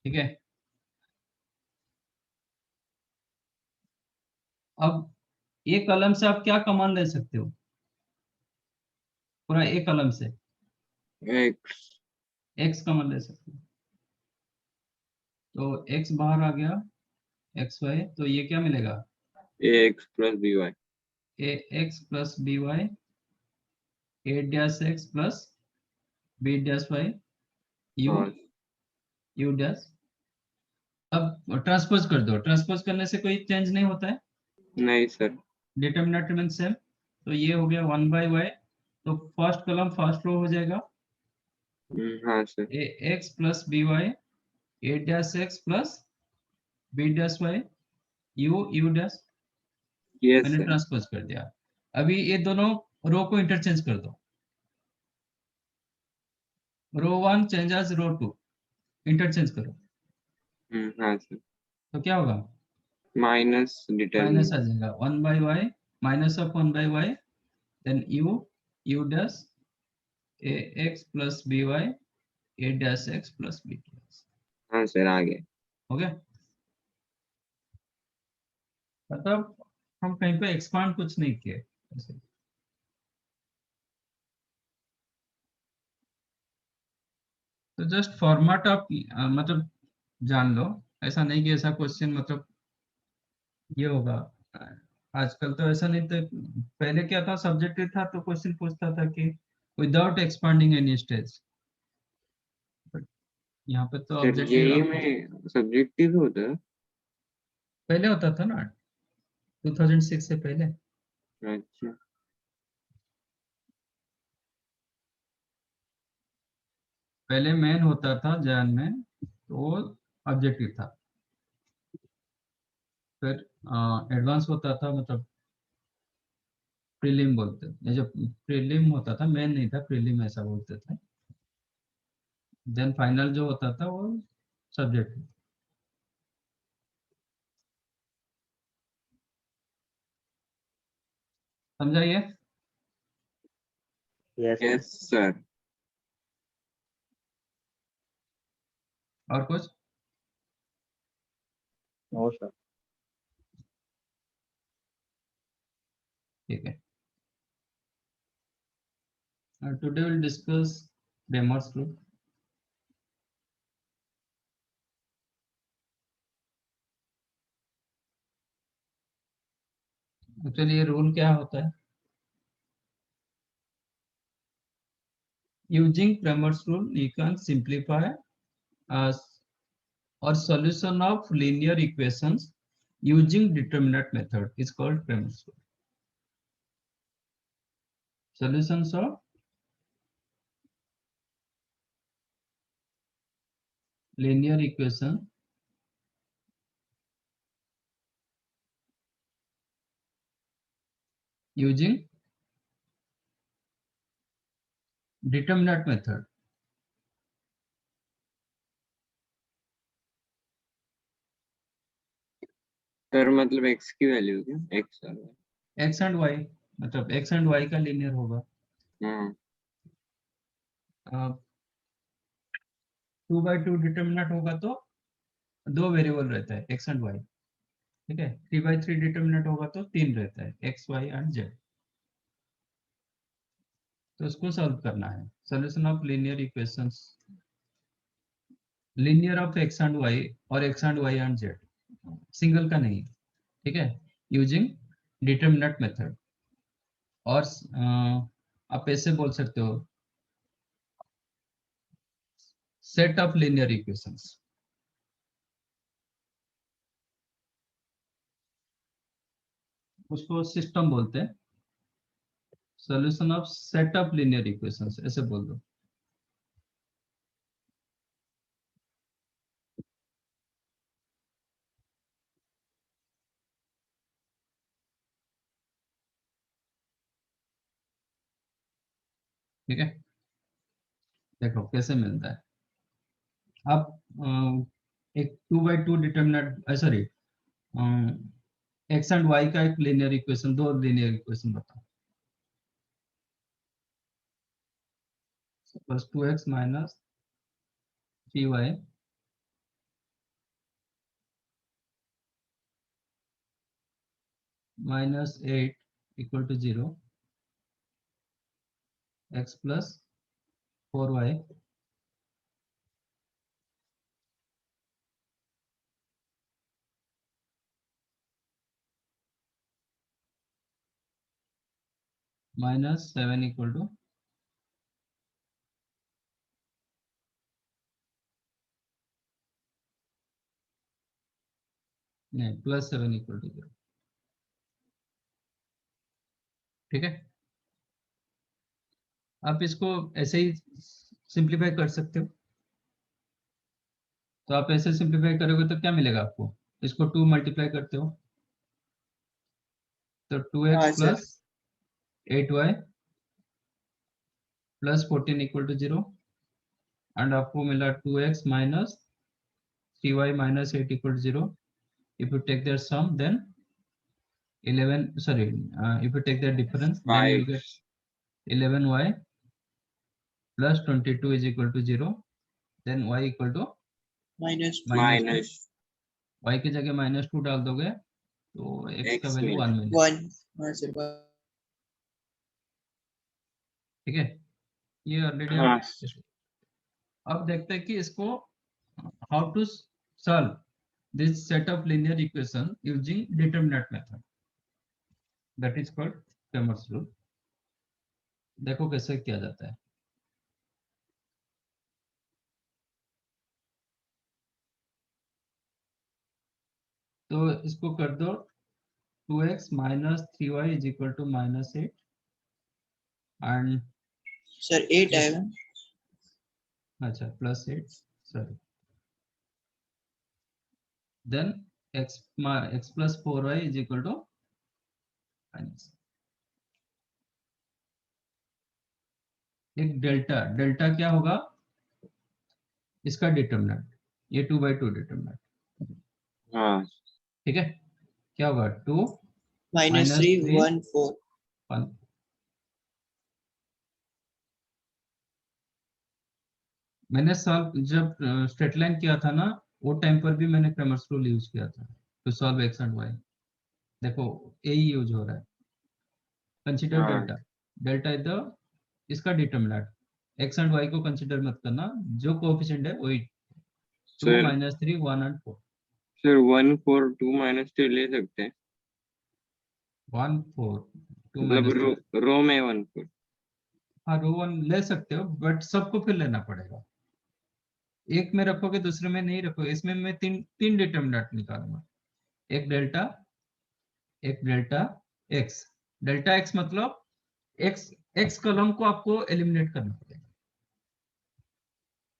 ठीक है। अब एक कलम से आप क्या कमान ले सकते हो? पूरा एक कलम से एक्स। एक्स कमान ले सकते हो, तो एक्स बाहर आ गया, एक्स वाई, तो ये क्या मिलेगा? A x plus B Y. A x plus B Y, A dash x plus B dash Y, u हाँ यू डैश। अब ट्रांसपोज कर दो, ट्रांसपोज करने से कोई चेंज नहीं होता है, नहीं सर। डिटर्मिनेंट में सेम, तो ये हो गया 1 बाई वाई, तो फर्स्ट कलम फर्स्ट रो हो जाएगा, हाँ sir. A x plus B Y, A dash x plus B dash Y, U U dash. Yes मैंने सर। ट्रांसपोज कर दिया। अभी ये दोनों रो को इंटरचेंज कर दो, row 1 change as row 2, interchange करो, हाँ सर। तो क्या होगा? माइनस माइनस आ डिटर्मिनेंट। जाएगा 1 by Y, minus of 1 by Y, then U U dash A x plus B Y, A dash x plus B dash. हाँ सर, आ गया। हो गया? मतलब हम कहीं पे एक्सपांड कुछ नहीं किए ऐसे। तो जस्ट फॉर्मेट आप मतलब जान लो, ऐसा नहीं कि ऐसा क्वेश्चन मतलब ये होगा। आजकल तो ऐसा नहीं, तो पहले क्या था, सब्जेक्टिव था तो क्वेश्चन पूछता था कि विदाउट एक्सपांडिंग एनी स्टेज, यहाँ पे तो सर ऑब्जेक्टिव जेई आपको में सब्जेक्टिव होता है? पहले होता था ना, 2006 से पहले। अच्छा। पहले मेन होता था जैन में, तो वो ऑब्जेक्टिव था, फिर एडवांस होता था, मतलब प्रीलिम बोलते थे, जब प्रीलिम होता था, मेन नहीं था, प्रीलिम ऐसा बोलते थे, देन फाइनल जो होता था वो सब्जेक्ट। समझाइए Yes, sir. Yes sir. और कुछ? No, sir. ठीक है, today will discuss Cramer's rule. Actually ये रूल क्या होता है? Using Cramer's rule you can simplify or solution of linear equations using determinant method is called Cramer's rule. Solutions of linear equation using determinate method. Sir मतलब x की value क्या x और y? x and y मतलब x and y का linear होगा। हाँ 2/2 determinant होगा तो दो वेरिएबल रहता है x and y, ठीक है। 3/3 डिटर्मिनेंट होगा तो तीन रहता है x, y एंड z। तो इसको सॉल्व करना है। Solution of linear equations, linear of x and y और x and y and z, single का नहीं, ठीक है, यूजिंग डिटर्मिनेंट मेथड। और आप ऐसे बोल सकते हो सेट ऑफ लीनियर इक्वेशंस। उसको सिस्टम बोलते हैं। Solution of set of linear equations ऐसे बोल दो। ठीक है, देखो कैसे मिलता है। आप एक 2/2 determinant, sorry X and Y का एक लीनियर इक्वेशन, दो लीनियर इक्वेशन बताओ। Plus 2x minus 3y minus 8 equal to 0, x plus 4y minus 7 equal to नहीं प्लस 7 इक्वल टू 0। ठीक है, आप इसको ऐसे ही सिंप्लीफाई कर सकते हो। तो आप ऐसे सिंप्लीफाई करोगे तो क्या मिलेगा आपको, इसको 2 मल्टीप्लाई करते हो तो 2x हाँ sir. Plus 8y plus 14 equal to 0 and आपको मिला 2x minus 3y minus 8 equal to 0. If you take their sum, then 11, sorry, if you take their difference, then you 5 get 11y plus 22 is equal to 0. Then y equal to minus minus 2. Minus y की जगह -2 डाल दोगे तो x का x value 1 मिलेगा। 1। हाँ sir. ठीक है, ये ऑलरेडी हाँ अब देखते हैं कि इसको how to solve this set of linear equation using determinant method, that is called Cramer's rule. देखो कैसे किया जाता है। तो इसको कर दो 2x minus 3y is equal to -8 and sir 8 आएगा। अच्छा +8 sorry, then x plus 4y is equal to minus एक डेल्टा। डेल्टा क्या होगा, इसका डिटरमिनेंट, ये 2/2 डिटरमिनेंट। हाँ ठीक है, क्या होगा 2 -3 1 4। 1। मैंने सॉल्व जब स्ट्रेट लाइन किया था ना, वो टाइम पर भी मैंने क्रेमर्स रूल यूज किया था to solve X and Y. देखो यही यूज हो रहा है। कंसीडर हाँ डेल्टा, डेल्टा इज द इसका डिटरमिनेंट। एक्स एंड वाई को कंसीडर मत करना, जो कोएफिशिएंट है वही 2 सर -3 1 एंड 4। सर 1 4 2 -2 ले सकते हैं 1 4 2 मतलब -3। रो में 1 4। हाँ रो 1 ले सकते हो बट सबको फिर लेना पड़ेगा। एक में रखोगे दूसरे में नहीं रखोगे। इसमें मैं तीन डिटरमिनेंट निकालूंगा, एक डेल्टा, एक डेल्टा एक्स। डेल्टा एक्स मतलब एक्स कॉलम को आपको एलिमिनेट करना पड़ेगा।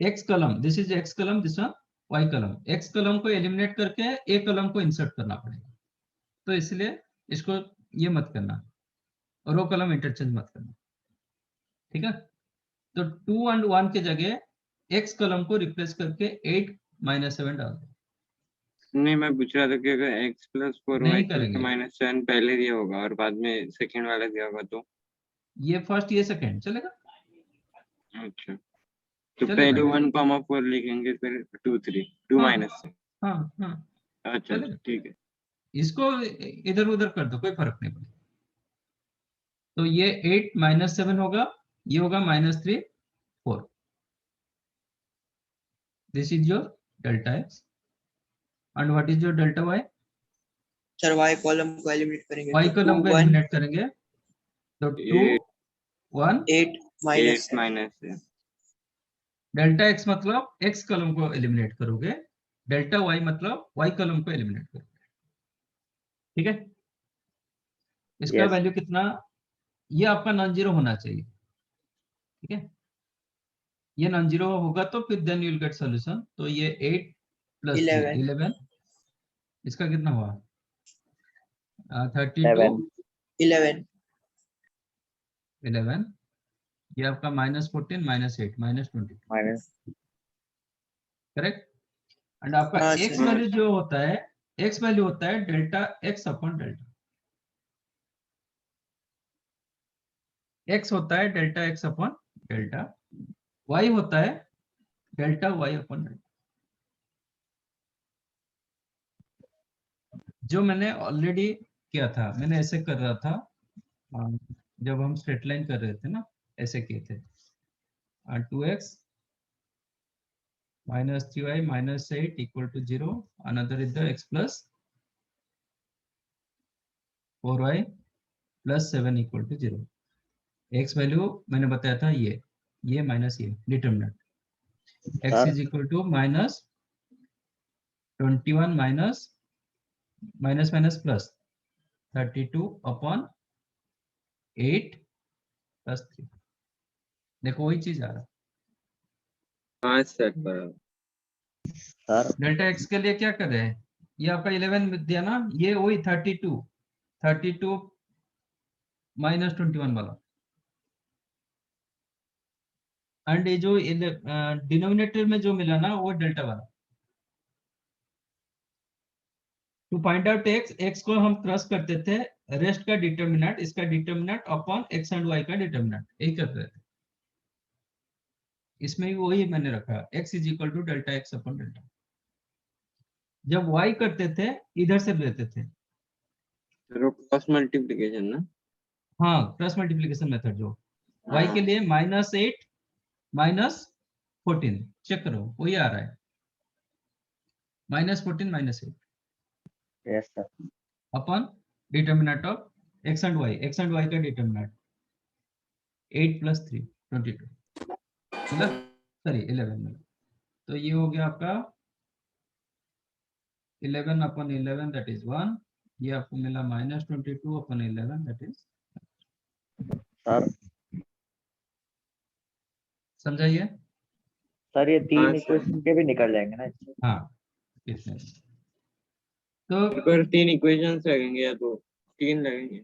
X column, this is X column, this one Y column. X column को एलिमिनेट करके ए कॉलम को इंसर्ट करना पड़ेगा। तो इसलिए इसको ये मत करना, रो कॉलम इंटरचेंज मत करना, ठीक है। तो 2 और 1 के जगह एक्स कॉलम को रिप्लेस करके 8 - 7 डाल दो। नहीं, मैं पूछ रहा था कि अगर x प्लस 4 नहीं y करेंगे, माइनस 7 पहले दिया होगा और बाद में सेकंड वाला दिया होगा तो ये फर्स्ट ये सेकंड चलेगा, अच्छा, तो चलेगा। पहले 1,4 लिखेंगे फिर 2 3 2 हाँ माइनस से। हाँ हाँ अच्छा चलेगा। ठीक है। इसको इधर उधर कर दो, कोई फर्क नहीं पड़ेगा। तो ये 8 - 7 होगा, ये होगा -3 4। This is your delta X and what is your delta Y. Sir y column को एलिमिनेट करेंगे वाई तो कॉलम 2 को 1 एलिमिनेट करेंगे तो 2 ये 1 8 8 -7 माइनस से। डेल्टा एक्स मतलब एक्स कॉलम को एलिमिनेट करोगे, डेल्टा वाई मतलब वाई कॉलम को एलिमिनेट करोगे, ठीक है। इसका Yes. वैल्यू कितना, ये आपका नॉन जीरो होना चाहिए, ठीक है। ये नॉन जीरो होगा तो फिर then you will get solution. तो ये 8 + 3 11 11, इसका कितना हुआ 32 7. 11 11, ये आपका -14 -8 -22, Minus. करेक्ट। एंड आपका हाँ एक्स सर वैल्यू जो होता है, एक्स वैल्यू होता है delta X upon delta, X होता है delta X upon delta, Y होता है डेल्टा वाई अपॉन डेल्टा। जो मैंने ऑलरेडी किया था, मैंने ऐसे कर रहा था जब हम स्ट्रेट लाइन कर रहे थे ना, ऐसे किए थे 2x - 3y - 8 = 0, another is the x plus 4y plus 7 = 0। x value मैंने बताया था ये माइनस ये determinant x Sir. is equal to -21 minus plus 32 upon 8 plus 3। देखो वही चीज आ रहा है। हाँ सर बराबर। Sir. डेल्टा एक्स के लिए क्या कर रहे हैं, ये आपका 11 दिया ना, ये वही 32 -21 वाला, एंड ये जो डिनोमिनेटर में जो मिला ना वो डेल्टा वाला। टू फाइंड आउट एक्स को हम क्रॉस करते थे, रेस्ट का डिटर्मिनेंट, इसका determinant upon X and Y का डिटर्मिनेंट, यही करते थे। इसमें भी वही मैंने रखा, x = delta X upon delta. जब y करते थे इधर से लेते थे, क्रॉस मल्टीप्लिकेशन ना। हाँ क्रॉस मल्टीप्लिकेशन मेथड जो y हाँ के लिए -8 - 14, चेक करो वही आ रहा है -14 -8 Yes, sir. Upon determinant of x and y का डिटर्मिनेंट 8 + 3 22 मतलब सॉरी 11 में। तो ये हो गया आपका 11/11 दैट इज 1, ये आपको मिला -22/11 दैट इज, Sir. समझाइए। Sir, ये हाँ, 3 sir. इक्वेशन के भी निकल जाएंगे ना इससे? हाँ किसने, तो पर 3 इक्वेशंस लगेंगे या तो 3 लगेंगे।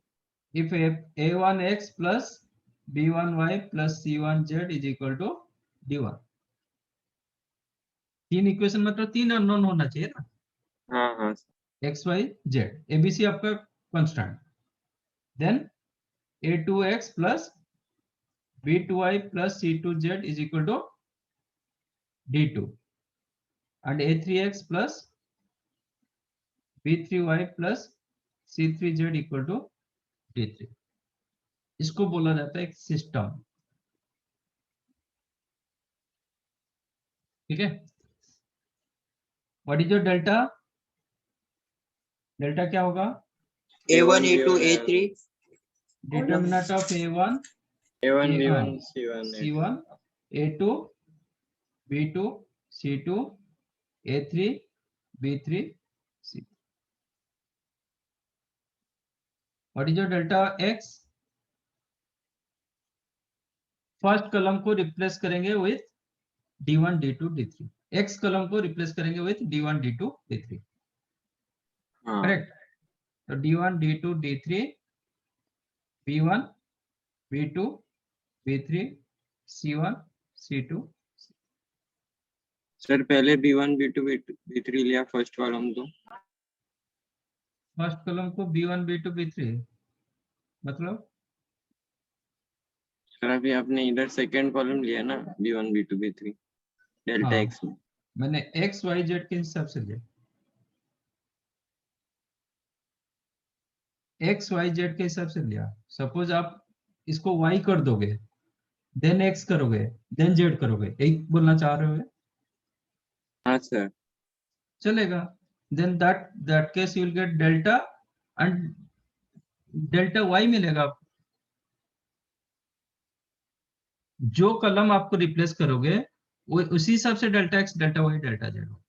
if a1x plus b1y plus c1z is equal to d1, 3 equation मतलब 3 अननोन होना चाहिए ना, हाँ हाँ x y z, abc आपका constant, then a2x plus b2y plus c2z is equal to d2 and a3x plus b3y plus c3z equal to d3। इसको बोला जाता है एक सिस्टम, ठीक है। What is your delta, delta क्या होगा, A1 A2 A3 determinant of a1 A1 A1 B1 C1 c1 a2 b2 c2 a3 b3 c। What is your delta x, first column को रिप्लेस करेंगे with d1 d2 d3, x column को replace करेंगे with d1 d2 d3, हाँ correct. तो d1 d2 d3 B1, B2, B3, C1, C2. Sir पहले B1 B2 B3 लिया first column तो first column को B1, B2, B3 मतलब sir अभी आपने इधर सेकंड कॉलम लिया ना B1 B2 B3 डेल्टा हाँ, एक्स में। मैंने एक्स वाई जेड के हिसाब से लिया, एक्स वाई जेड के हिसाब से लिया। सपोज आप इसको वाई कर दोगे, देन एक्स करोगे, देन जेड करोगे, यही बोलना चाह रहे हो? हाँ सर। चलेगा। Then that case you will get delta and delta Y मिलेगा आपको। जो कलम आपको रिप्लेस करोगे वो उसी हिसाब से delta X, delta Y, delta Z हो।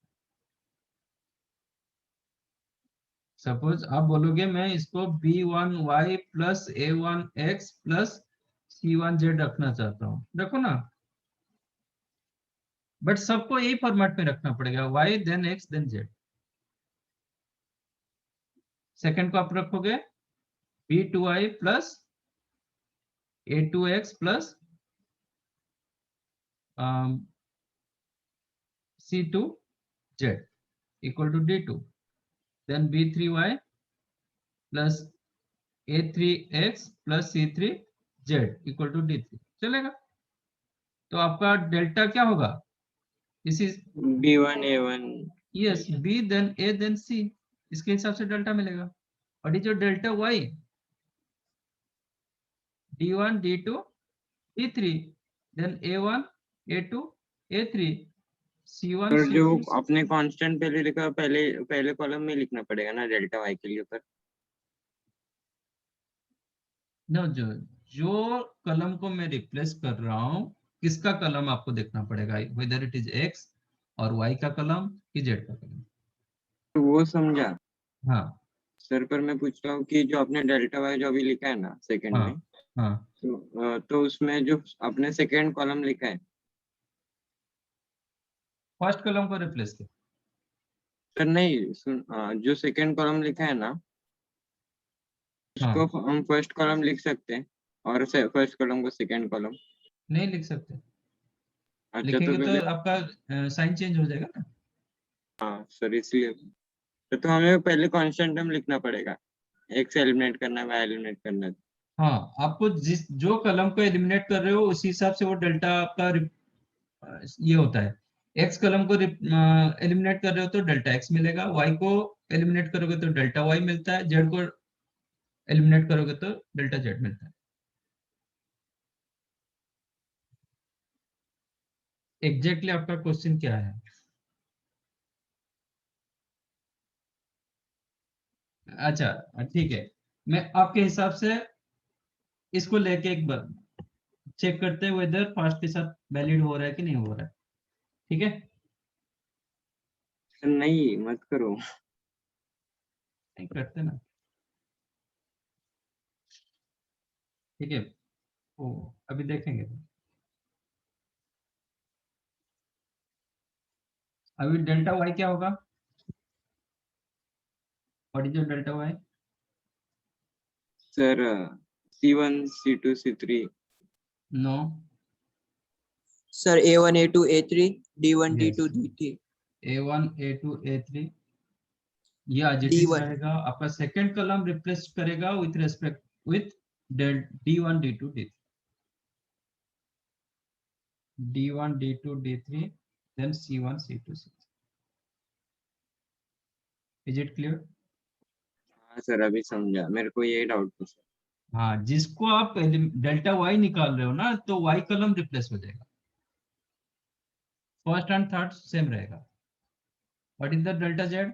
सपोज आप बोलोगे मैं इसको B1y plus A1x plus C1z रखना चाहता हूँ, रखो ना, बट सबको यही फॉर्मेट में रखना पड़ेगा, y then x then z। Second को आप रखोगे B2y plus A2x plus C2z equal to D2, then B3y plus A3x plus C3z equal to D3। चलेगा। तो आपका डेल्टा क्या होगा? इसी B1 A1 yes, B then A then C, इसके हिसाब से डेल्टा मिलेगा। और ये जो delta Y D1 D2 D3 then A1 A2 A3 C1 sir जो C2 आपने कांस्टेंट पहले लिखा पहले कॉलम में लिखना पड़ेगा ना डेल्टा वाई के लिए ऊपर। नो, जो कलम को मैं रिप्लेस कर रहा हूँ, किसका कलम आपको देखना पड़ेगा, वेदर इट इज X और Y का कलम कि Z का कलम। तो वो समझा हाँ सर, पर मैं पूछ रहा हूँ कि जो आपने डेल्टा वाई जो अभी लिखा है ना सेकंड हाँ में, हाँ, तो उसमें जो आपने सेकंड कॉलम लिखा है फर्स्ट कलम को रिप्लेस कर। सर, नहीं सुन, जो सेकंड कॉलम लिखा है ना हाँ, उसको हम फर्स्ट कॉलम लिख सकते हैं और फर्स्ट कॉलम को सेकंड कॉलम। नहीं लिख सकते, अच्छा तो लिखेंगे तो पहले, आपका साइन चेंज हो जाएगा ना। हाँ सर इसलिए तो हमें पहले कांस्टेंट टर्म लिखना पड़ेगा, एक्स एलिमिनेट करना है वाई एलिमिनेट करना है। हाँ, आपको जो कलम को एलिमिनेट कर रहे हो उसी हिसाब से वो डेल्टा आपका ये होता है। एक्स कलम को एलिमिनेट कर रहे हो तो डेल्टा एक्स मिलेगा, वाई को एलिमिनेट करोगे तो डेल्टा वाई मिलता है, जेड को एलिमिनेट करोगे तो डेल्टा जेड मिलता है। एग्जैक्टली आपका क्वेश्चन क्या है? अच्छा, ठीक है, मैं आपके हिसाब से इसको लेके एक बार चेक करते हैं वेदर फास्ट के साथ वैलिड हो रहा है कि नहीं हो रहा है। ठीक है, सर नहीं मत करो। नहीं करते ना। ठीक है, ओ अभी देखेंगे। अभी डेल्टा वाई क्या होगा? What is your delta Y? Sir C1 C2 C3 no, sir A1 A2 A3 D1 Yes. D2 D3 A1 A2 A3 ये as it is D1 रहेगा। आपका सेकंड कलम रिप्लेस करेगा with respect with D1 D2 D3 D1 D2 D3 then C1 C2 C3। Is it clear? हाँ sir अभी समझा, मेरे को ये डाउट था सर। हाँ, जिसको आप डेल्टा वाई निकाल रहे हो ना तो वाई कलम रिप्लेस हो जाएगा, फर्स्ट एंड थर्ड सेम रहेगा। What is the delta Z?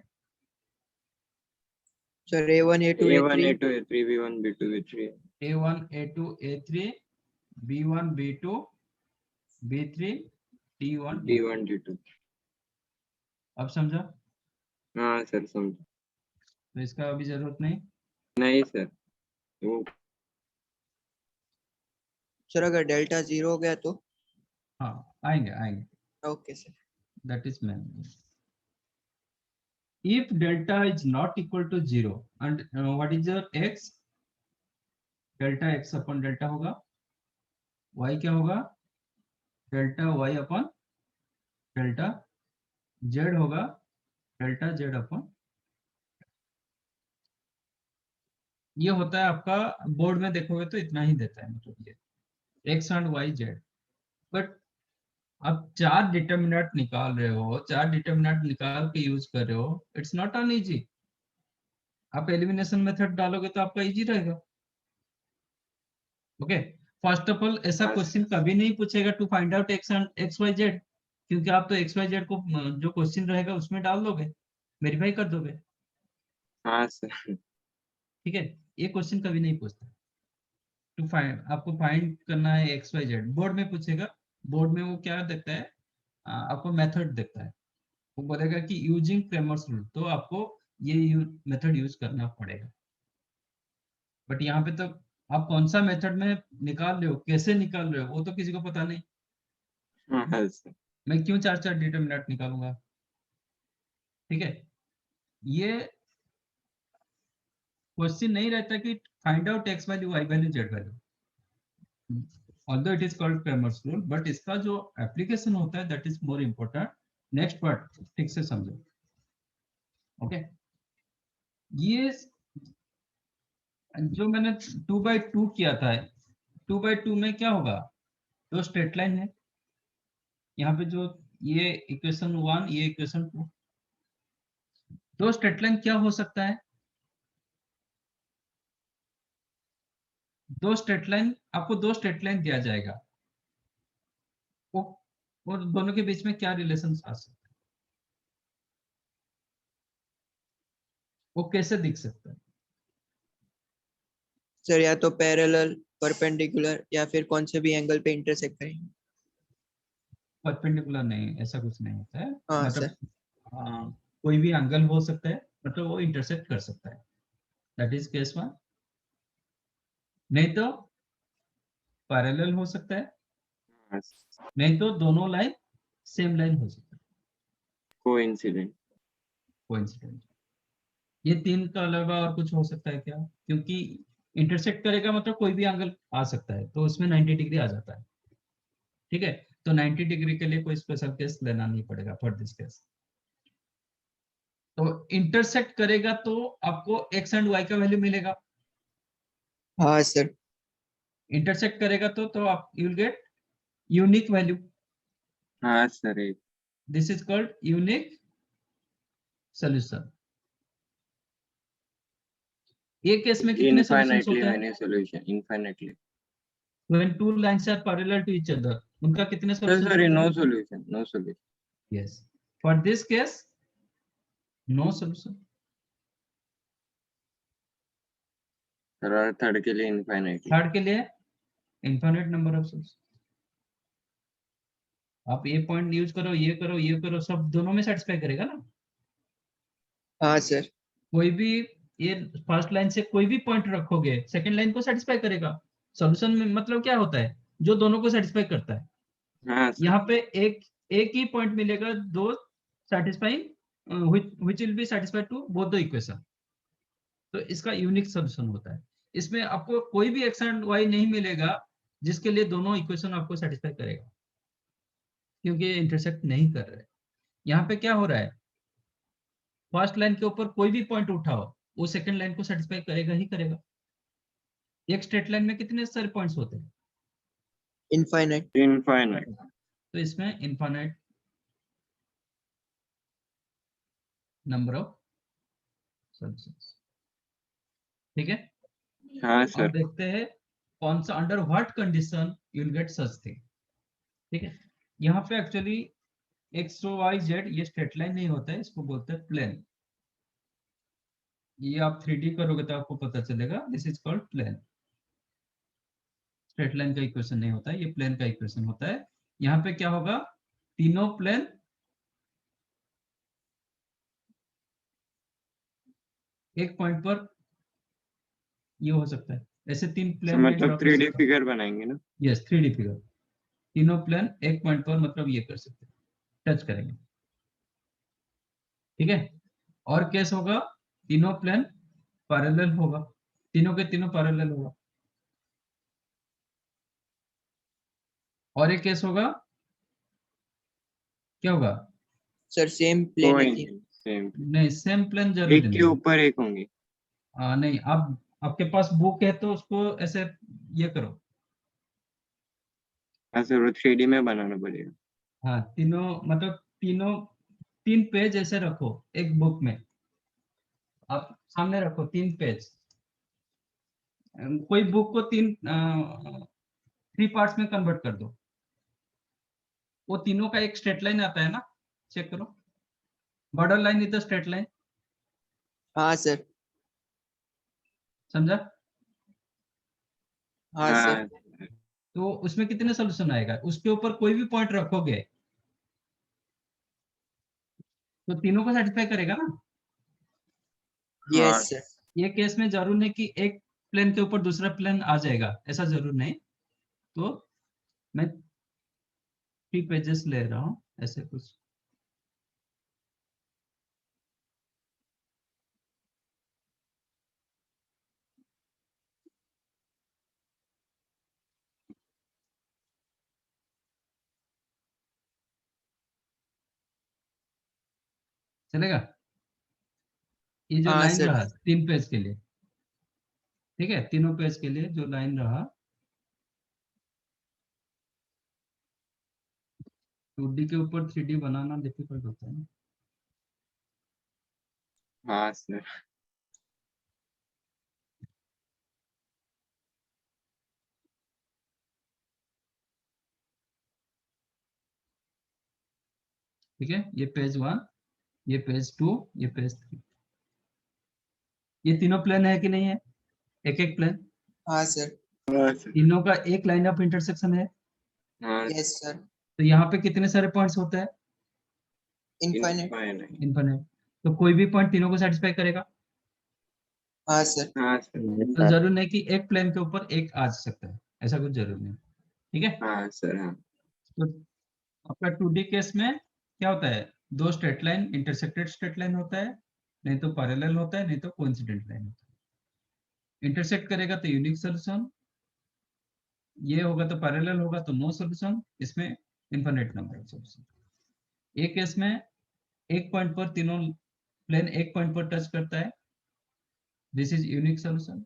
Sir A1 A2 A1 A3 A2 A3 B1 B2 B3 A1 A2 A3 B1 B2 B3 D1 D2। D1 D2। अब समझा? हाँ sir समझा। तो इसका अभी जरूरत नहीं। नहीं सर वो सर अगर डेल्टा 0 हो गया तो हाँ, आएंगे आएंगे, okay sir. that is main. If delta is not equal to 0 and what is your x? Delta x upon delta होगा, वाई क्या होगा, डेल्टा वाई अपन डेल्टा जेड होगा, डेल्टा जेड अपन, ये होता है आपका, बोर्ड में देखोगे तो इतना ही देता है, मतलब ये X and Y Z. But आप 4 डिटर्मिनेंट निकाल रहे हो, 4 डिटर्मिनेंट निकाल के यूज कर रहे हो, इट्स नॉट अन इजी। आप एलिमिनेशन मेथड डालोगे तो आपका इजी रहेगा। ओके, फर्स्ट ऑफ ऑल ऐसा हाँ क्वेश्चन कभी नहीं पूछेगा to find out X and X Y Z, क्योंकि आप तो एक्स वाई जेड को जो क्वेश्चन रहेगा उसमें डाल दोगे, वेरीफाई कर दोगे। हाँ सर। ठीक है, ये क्वेश्चन कभी नहीं पूछता। टू फाइंड, आपको फाइंड करना है एक्स वाई जेड, बोर्ड में पूछेगा। बोर्ड में वो क्या देखता है, आपको मेथड देखता है, वो बोलेगा कि यूजिंग क्रेमर्स रूल, तो आपको ये मेथड यूज करना पड़ेगा। बट यहाँ पे तो आप कौन सा मेथड में निकाल रहे हो, कैसे निकाल रहे हो, वो तो किसी को पता नहीं। हाँ सर। मैं क्यों 4 डिटर्मिनेंट निकालूंगा। ठीक है, ये क्वेश्चन नहीं रहता कि find out X value Y value Z value, although it is called Cramer's rule, but इसका जो एप्लीकेशन होता है that is more important. Next part ठीक से समझो। ओके, ये जो मैंने 2/2 किया था, 2/2 में क्या होगा, तो स्ट्रेट लाइन है यहाँ पे, जो ये इक्वेशन 1, ये इक्वेशन 2, दो स्ट्रेट लाइन क्या हो सकता है, दो स्ट्रेट लाइन, आपको दो स्ट्रेट लाइन दिया जाएगा, वो और दोनों के बीच में क्या रिलेशन आ सकता है, वो कैसे दिख सकता है। सर या तो पैरेलल, परपेंडिकुलर, या फिर कौन से भी एंगल पे इंटरसेक्ट करेंगे। परपेंडिकुलर नहीं, ऐसा कुछ नहीं होता है, हाँ मतलब सर। कोई भी एंगल हो सकता है, मतलब वो इंटरसेक्ट कर सकता है, दैट इज केस 1। नहीं तो पैरेलल हो सकता है, हाँ, नहीं तो दोनों लाइन सेम लाइन हो सकता है, कोइंसिडेंट। कोइंसिडेंट। ये 3 का अलावा और कुछ हो सकता है क्या, क्योंकि इंटरसेक्ट करेगा मतलब कोई भी एंगल आ सकता है, तो उसमें 90 डिग्री आ जाता है। ठीक है, तो 90 डिग्री के लिए कोई स्पेशल केस लेना नहीं पड़ेगा फॉर दिस केस। तो इंटरसेक्ट करेगा तो आपको एक्स एंड वाई का वैल्यू मिलेगा, हाँ सर। इंटरसेक्ट करेगा तो आप you will get unique value, हाँ सर, एक this is called unique solution. एक केस में कितने सॉल्यूशंस इनफाइनाइटली होते हैं, many solution, infinitely. When two lines are parallel to each other, उनका कितने सॉल्यूशंस सॉरी, होते नो हैं। Solution, no solution. Yes, for this case no solution. Sir और थर्ड के लिए इनफाइनाइटली। थर्ड के लिए इनफाइनाइट नंबर ऑफ सॉल्यूशन। आप ये पॉइंट यूज करो, ये करो, ये करो, सब दोनों में सेटिस्फाई करेगा ना। हाँ सर। कोई भी, ये फर्स्ट लाइन से कोई भी पॉइंट रखोगे सेकंड लाइन को सेटिस्फाई करेगा। सॉल्यूशन में मतलब क्या होता है, जो दोनों को सेटिस्फाई करता है। हाँ सर। यहाँ पे एक एक ही पॉइंट मिलेगा, दो satisfying which will be satisfied to both the equation, तो इसका यूनिक सॉल्यूशन होता है। इसमें आपको कोई भी एक्स एंड वाई नहीं मिलेगा जिसके लिए दोनों इक्वेशन आपको सेटिस्फाई करेगा, क्योंकि ये इंटरसेक्ट नहीं कर रहे। यहाँ पे क्या हो रहा है, फर्स्ट लाइन के ऊपर कोई भी पॉइंट उठाओ वो सेकंड लाइन को सेटिस्फाई करेगा ही करेगा। एक स्ट्रेट लाइन में कितने सारे पॉइंट्स होते हैं, इनफाइनाइट। इनफाइनाइट। तो इसमें इनफाइनाइट नंबर ऑफ सॉल्यूशंस। ठीक है, हाँ अब सर। देखते हैं कौन सा, under what condition you will get such thing. ठीक है, यहाँ पे एक्चुअली एक्स वाई जेड ये स्ट्रेट लाइन नहीं होता है, इसको बोलते हैं प्लेन। ये आप 3D करोगे तो आपको पता चलेगा, this is called plane. Straight line का इक्वेशन नहीं होता है, ये प्लेन का इक्वेशन होता है। यहाँ पे क्या होगा, तीनों प्लेन एक पॉइंट पर ये हो सकता है, ऐसे 3 सर प्लेन में ड्रॉ मतलब कर 3D सकता है। फिगर बनाएंगे ना। यस, 3D फिगर, तीनों प्लेन एक पॉइंट पर मतलब ये कर सकते हैं, टच करेंगे। ठीक है, और केस होगा तीनों प्लेन पैरेलल होगा, तीनों के तीनों पैरेलल होगा। और एक केस होगा, क्या होगा? सर सेम प्लेन है कोई तीन। सेम नहीं, सेम प्लेन जरूरी एक के नहीं। ऊपर एक होंगे। नहीं, आप आपके पास बुक है तो उसको ऐसे ये करो। ऐसे 3D में बनाना पड़ेगा। हाँ, तीनों मतलब तीनों 3 पेज ऐसे रखो एक बुक में, आप सामने रखो 3 पेज। कोई बुक को 3 पार्ट्स में कन्वर्ट कर दो। वो तीनों का एक स्ट्रेट लाइन आता है ना, चेक करो। बॉर्डर लाइन नहीं तो स्ट्रेट लाइन, हाँ सर। समझा? हाँ सर। हाँ तो उसमें कितने सोल्यूशन आएगा? उसके ऊपर कोई भी पॉइंट रखोगे तो तीनों को सेटिस्फाई करेगा ना। हाँ यस सर। ये केस में जरूर नहीं कि एक प्लेन के ऊपर दूसरा प्लेन आ जाएगा, ऐसा जरूर नहीं। तो मैं 3 पेजेस ले रहा हूँ ऐसे कुछ। चलेगा? ये जो हाँ लाइन सर। रहा 3 पेज के लिए, ठीक है, तीनों पेज के लिए जो लाइन रहा, 2D के ऊपर 3D बनाना डिफिकल्ट होता है ना। हाँ सर। ठीक है, ये पेज 1, ये पेज 2, ये पेज 3। ये तीनों प्लेन है कि नहीं है? एक एक प्लेन, हाँ सर। हाँ सर। तीनों का एक लाइन ऑफ इंटरसेक्शन है। हाँ यस सर। तो यहाँ पे कितने सारे पॉइंट्स होते हैं? इनफाइनाइट। इनफाइनाइट। इनफिनिट। तो कोई भी पॉइंट तीनों को सेटिस्फाई करेगा। हाँ सर। हाँ सर। yes, तो sir. जरूर नहीं कि एक प्लेन के ऊपर एक आ सकता है, ऐसा कुछ जरूर नहीं। ठीक है, हाँ सर। हाँ तो आपका 2D केस में क्या होता है? 2 straight line, intersected straight line होता है, नहीं तो पैरेलल होता है, नहीं तो कोइंसिडेंट लाइन होता है। इंटरसेक्ट करेगा तो यूनिक सोल्यूशन, ये होगा तो पैरेलल होगा तो नो सोल्यूशन, इसमें इनफिनिट नंबर ऑफ सोल्यूशन। एक केस में एक पॉइंट पर तीनों प्लेन एक पॉइंट पर टच करता है, दिस इज यूनिक सोल्यूशन।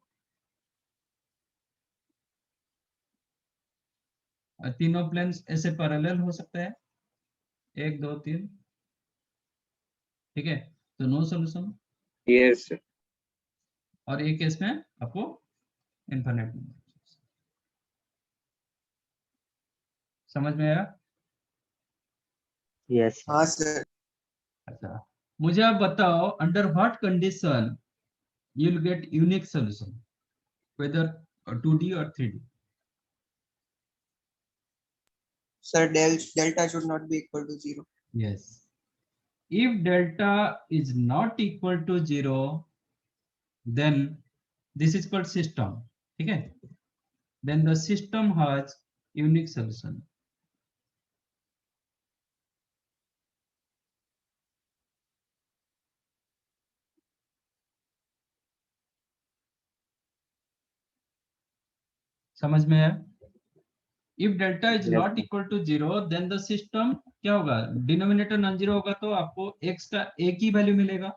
तीनों प्लेन ऐसे पैरेलल हो सकता है, 1 2 3, ठीक है, तो नो सोल्यूशन। Yes sir. और एक केस में आपको इनफिनिट नंबर। समझ में आया? yes, sir. हाँ सर। अच्छा, मुझे आप बताओ, under what condition you will get unique solution, whether 2D और 3D? Sir delta should not be equal to 0। Yes. If delta is not equal to 0, then this is called system. ठीक है? Then the system has unique solution. समझ में आया? If delta is Yes, not sir. equal to 0, then the system क्या होगा? Denominator non zero होगा तो आपको x का एक ही वैल्यू मिलेगा,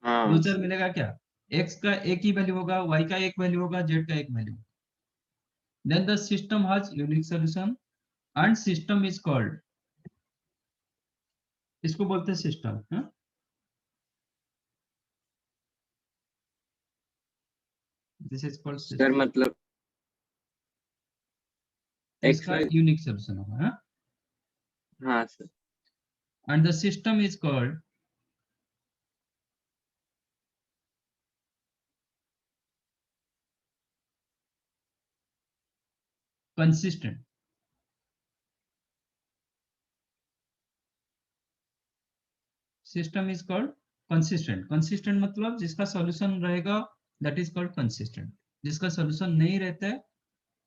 हाँ दो चार सर। मिलेगा क्या? x का एक ही वैल्यू होगा, y का एक वैल्यू होगा, z का एक value. Then the system has unique solution and system is called, इसको बोलते हैं system. This is called sir system. मतलब इसका एक्स। यूनिक सोल्यूशन होगा। हाँ sir. And the system is called consistent. System is called consistent. Consistent मतलब जिसका solution रहेगा, दैट इज कॉल्ड कंसिस्टेंट। जिसका सॉल्यूशन नहीं रहता है,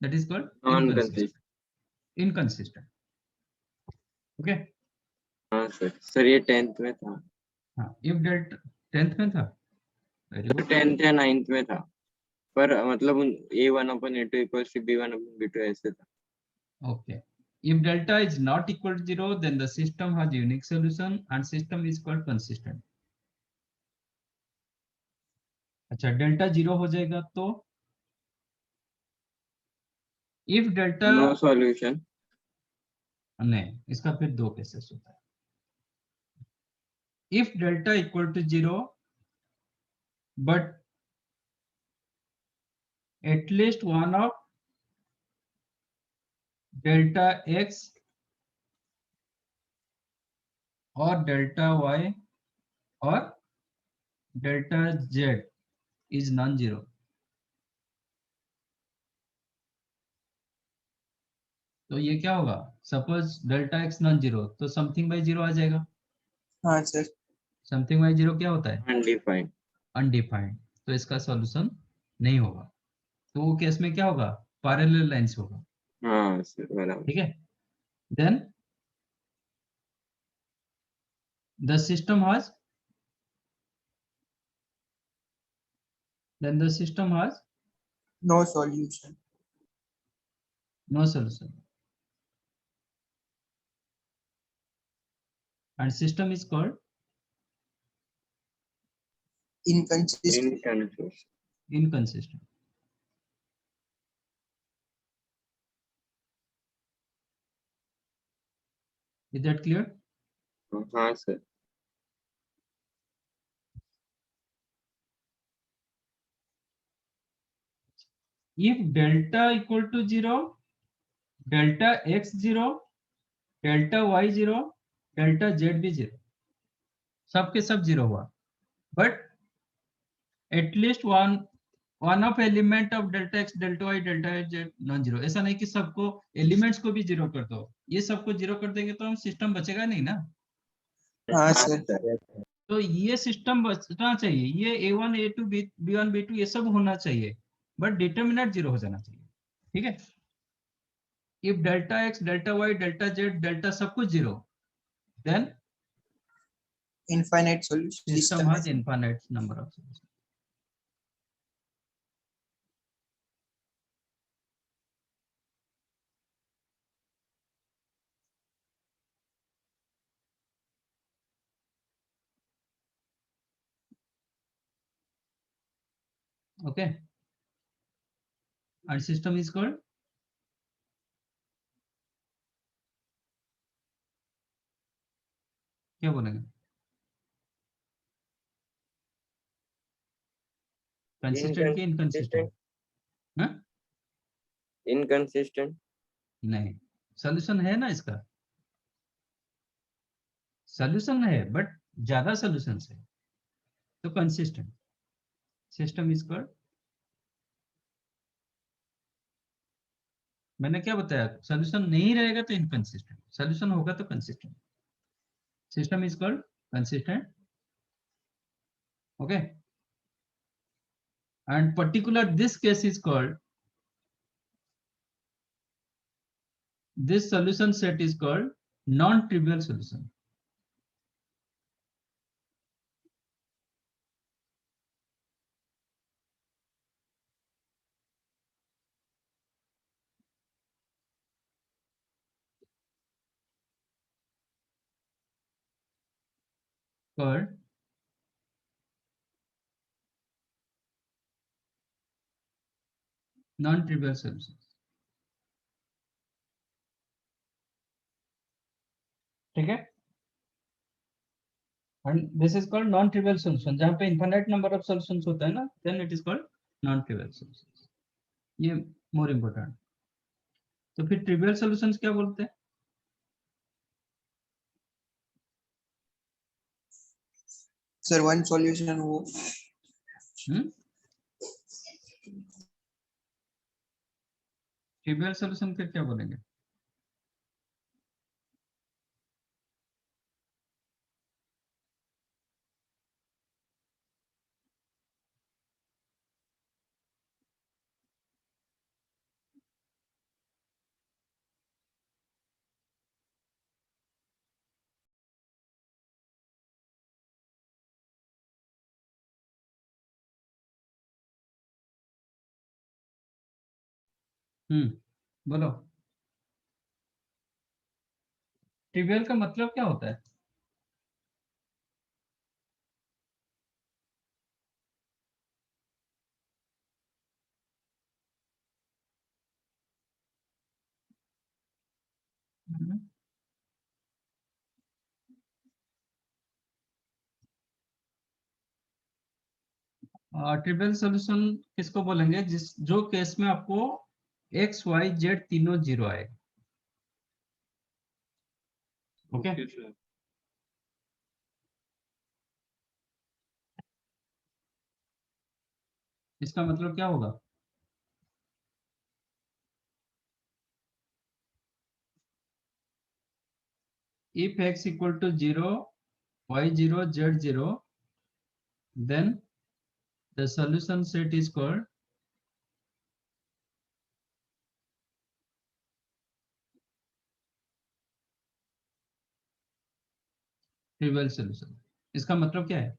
that is called non inconsistent. Consistent. Inconsistent. Okay. हाँ सर। सर ये 10th में था। हाँ, इफ डेल्टा 10th में था। Very good. 10th या 9th में था, पर मतलब A1/A2 = B1/B2 ऐसे था। Okay, If delta is not equal to 0, then the system has unique solution and system is called consistent. अच्छा, डेल्टा 0 हो जाएगा तो if delta नो सॉल्यूशन। नहीं, इसका फिर दो केसेस होता है. If delta equal to 0, but at least one of delta x or delta y or delta z is non-zero. तो ये क्या होगा? Suppose delta x non zero, तो समथिंग बाई जीरो आ जाएगा. हाँ सर. समथिंग बाई जीरो क्या होता है? अनडिफाइंड। अनडिफाइंड. तो इसका सॉल्यूशन नहीं होगा. तो वो केस में क्या होगा? पैरेलल लाइंस होगा. हाँ सर बराबर। ठीक है. Then the system has No solution. no solution and system is called Inconsistent. inconsistent. Is that clear? हाँ sir. If delta equal to 0, delta x 0, delta y 0, delta z भी 0, सबके सब 0 हुआ. But at least one of element of delta x, delta y, delta z non zero. ऐसा नहीं कि सबको elements को भी जीरो कर दो. ये सबको जीरो कर देंगे तो हम सिस्टम बचेगा नहीं ना. हाँ सर. Yes, sir. तो ये सिस्टम बचना चाहिए. ये a1 a2 b1 b2 ये सब होना चाहिए, बट डिटर्मिनेंट जीरो हो जाना चाहिए. ठीक है. If delta X, delta Y, delta Z, delta सब कुछ zero, then Infinite solution. System has infinite number of solution. Okay, and system is called क्या बोलेंगे? कंसिस्टेंट की इनकंसिस्टेंट? हाँ, इनकंसिस्टेंट। नहीं, सॉल्यूशन है ना इसका. सॉल्यूशन है बट ज्यादा सॉल्यूशन है तो कंसिस्टेंट. सिस्टम इज कॉल्ड, मैंने क्या बताया? सॉल्यूशन नहीं रहेगा तो इनकंसिस्टेंट, सॉल्यूशन होगा तो consistent. System is called consistent. Okay, and particular this case is called, this solution set is called non-trivial solution. Called non-trivial solutions. ठीक है. And this is called non-trivial solution. जहाँ पे infinite number of solutions होता है ना, then it is called non-trivial solutions. ये more important. तो फिर trivial solutions क्या बोलते हैं? Sir, one solution हो. ट्रिवियल सॉल्यूशन फिर क्या बोलेंगे? बोलो. ट्रिवियल का मतलब क्या होता है? ट्रिवियल सॉल्यूशन किसको बोलेंगे? जो केस में आपको एक्स वाई जेड तीनों जीरो आए। Okay okay sir. इसका मतलब क्या होगा? If x equal to 0, y 0, z 0, then the solution set is called trivial solution. इसका मतलब क्या है?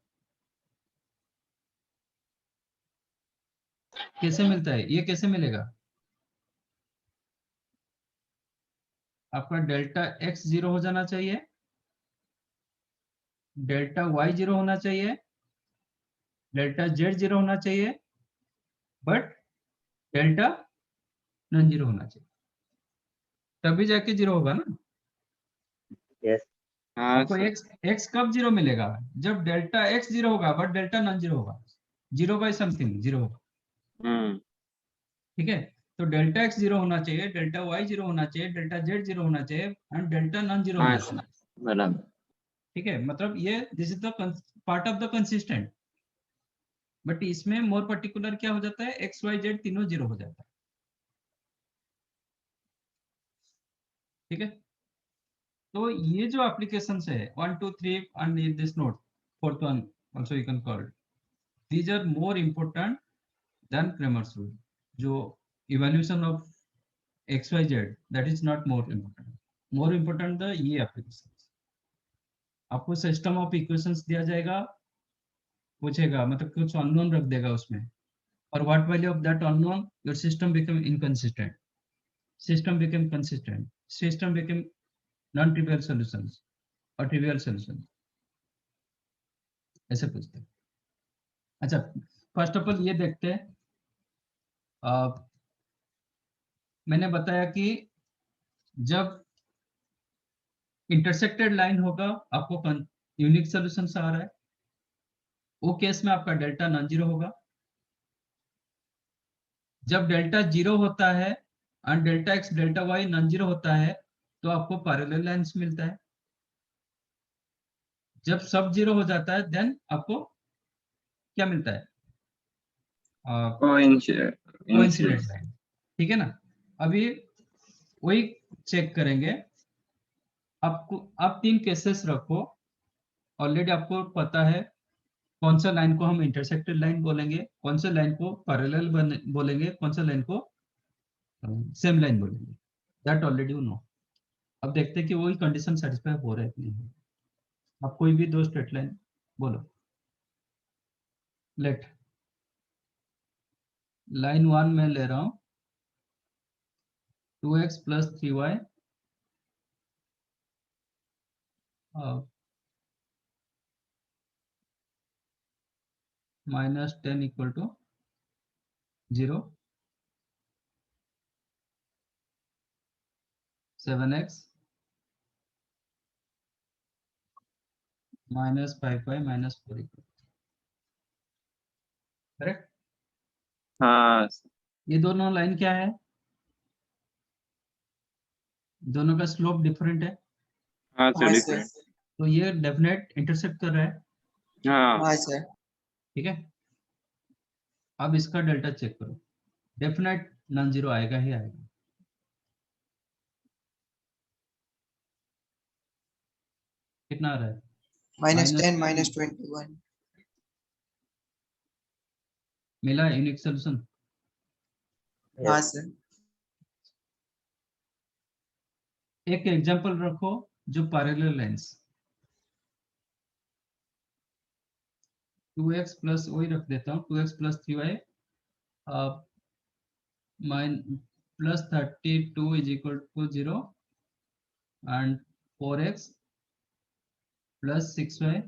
कैसे मिलता है ये? कैसे मिलेगा? आपका डेल्टा x 0 हो जाना चाहिए, डेल्टा y 0 होना चाहिए, डेल्टा z 0 होना चाहिए, बट डेल्टा नॉन जीरो होना चाहिए, तभी जाके जीरो होगा ना। यस हाँ आपको सर। x कब जीरो मिलेगा? जब डेल्टा x जीरो होगा बट डेल्टा नॉन जीरो होगा, जीरो बाई समथिंग जीरो होगा। ठीक है, तो डेल्टा x जीरो होना चाहिए, डेल्टा y जीरो होना चाहिए, डेल्टा z जीरो होना चाहिए एंड डेल्टा नॉन जीरो हाँ होना सर चाहिए। बराबर। ठीक है, मतलब ये this is the part of the consistent, but इसमें मोर पर्टिकुलर क्या हो जाता है? एक्स वाई जेड तीनों जीरो हो जाता है। ठीक है, तो ये जो एप्लीकेशन है 1 2 3 and in this note fourth one also you can call, these are more important then Cramer's rule. जो evaluation of x Y z, that is not more important, more important the ये application. आपको system of equations दिया जाएगा, पूछेगा मतलब कुछ unknown रख देगा उसमें, और what value of that unknown, your system become inconsistent, system became consistent, system became non-trivial solutions और trivial solutions, ऐसे पूछते हैं। अच्छा, फर्स्ट ऑफ ऑल ये देखते हैं, मैंने बताया कि जब इंटरसेक्टेड लाइन होगा आपको यूनिक सॉल्यूशन आ रहा है, वो केस में आपका डेल्टा नॉन जीरो होगा। जब डेल्टा जीरो होता है और delta X delta Y non zero होता है तो आपको पैरेलल लाइंस मिलता है। जब सब जीरो हो जाता है देन आपको क्या मिलता है? Coincident line. ठीक है ना, अभी वही चेक करेंगे। आपको आप तीन केसेस रखो, ऑलरेडी आपको पता है कौन सा लाइन को हम इंटरसेक्टेड लाइन बोलेंगे, कौन सा लाइन को पैरेलल बोलेंगे, कौन सा लाइन को सेम लाइन बोलेंगे, दैट ऑलरेडी यू नो। अब देखते हैं कि वही कंडीशन सेटिस्फाई हो रहा है कि नहीं। आप कोई भी दो स्ट्रेट लाइन बोलो। लेट लाइन वन में ले रहा हूं 2x plus 3y minus 10 equal to 0, 7x minus 5y minus 4 equal, correct? हाँ ये दोनों लाइन क्या है? दोनों का स्लोप डिफरेंट है, हाँ सर हाँ सर। डिफरेंट। तो ये डेफिनेट इंटरसेक्ट कर रहा है। हाँ हाँ सर। ठीक है, अब इसका डेल्टा चेक करो, डेफिनेट नॉन जीरो आएगा ही आएगा। कितना आ रहा है? -10 -21 मिला यूनिक सॉल्यूशन। हाँ यस सर। एक एग्जांपल रखो जो पैरेलल लाइंस, 2x प्लस वही रख देता हूँ 2x plus 3y minus plus 32 is equal to 0 and 4x plus 6y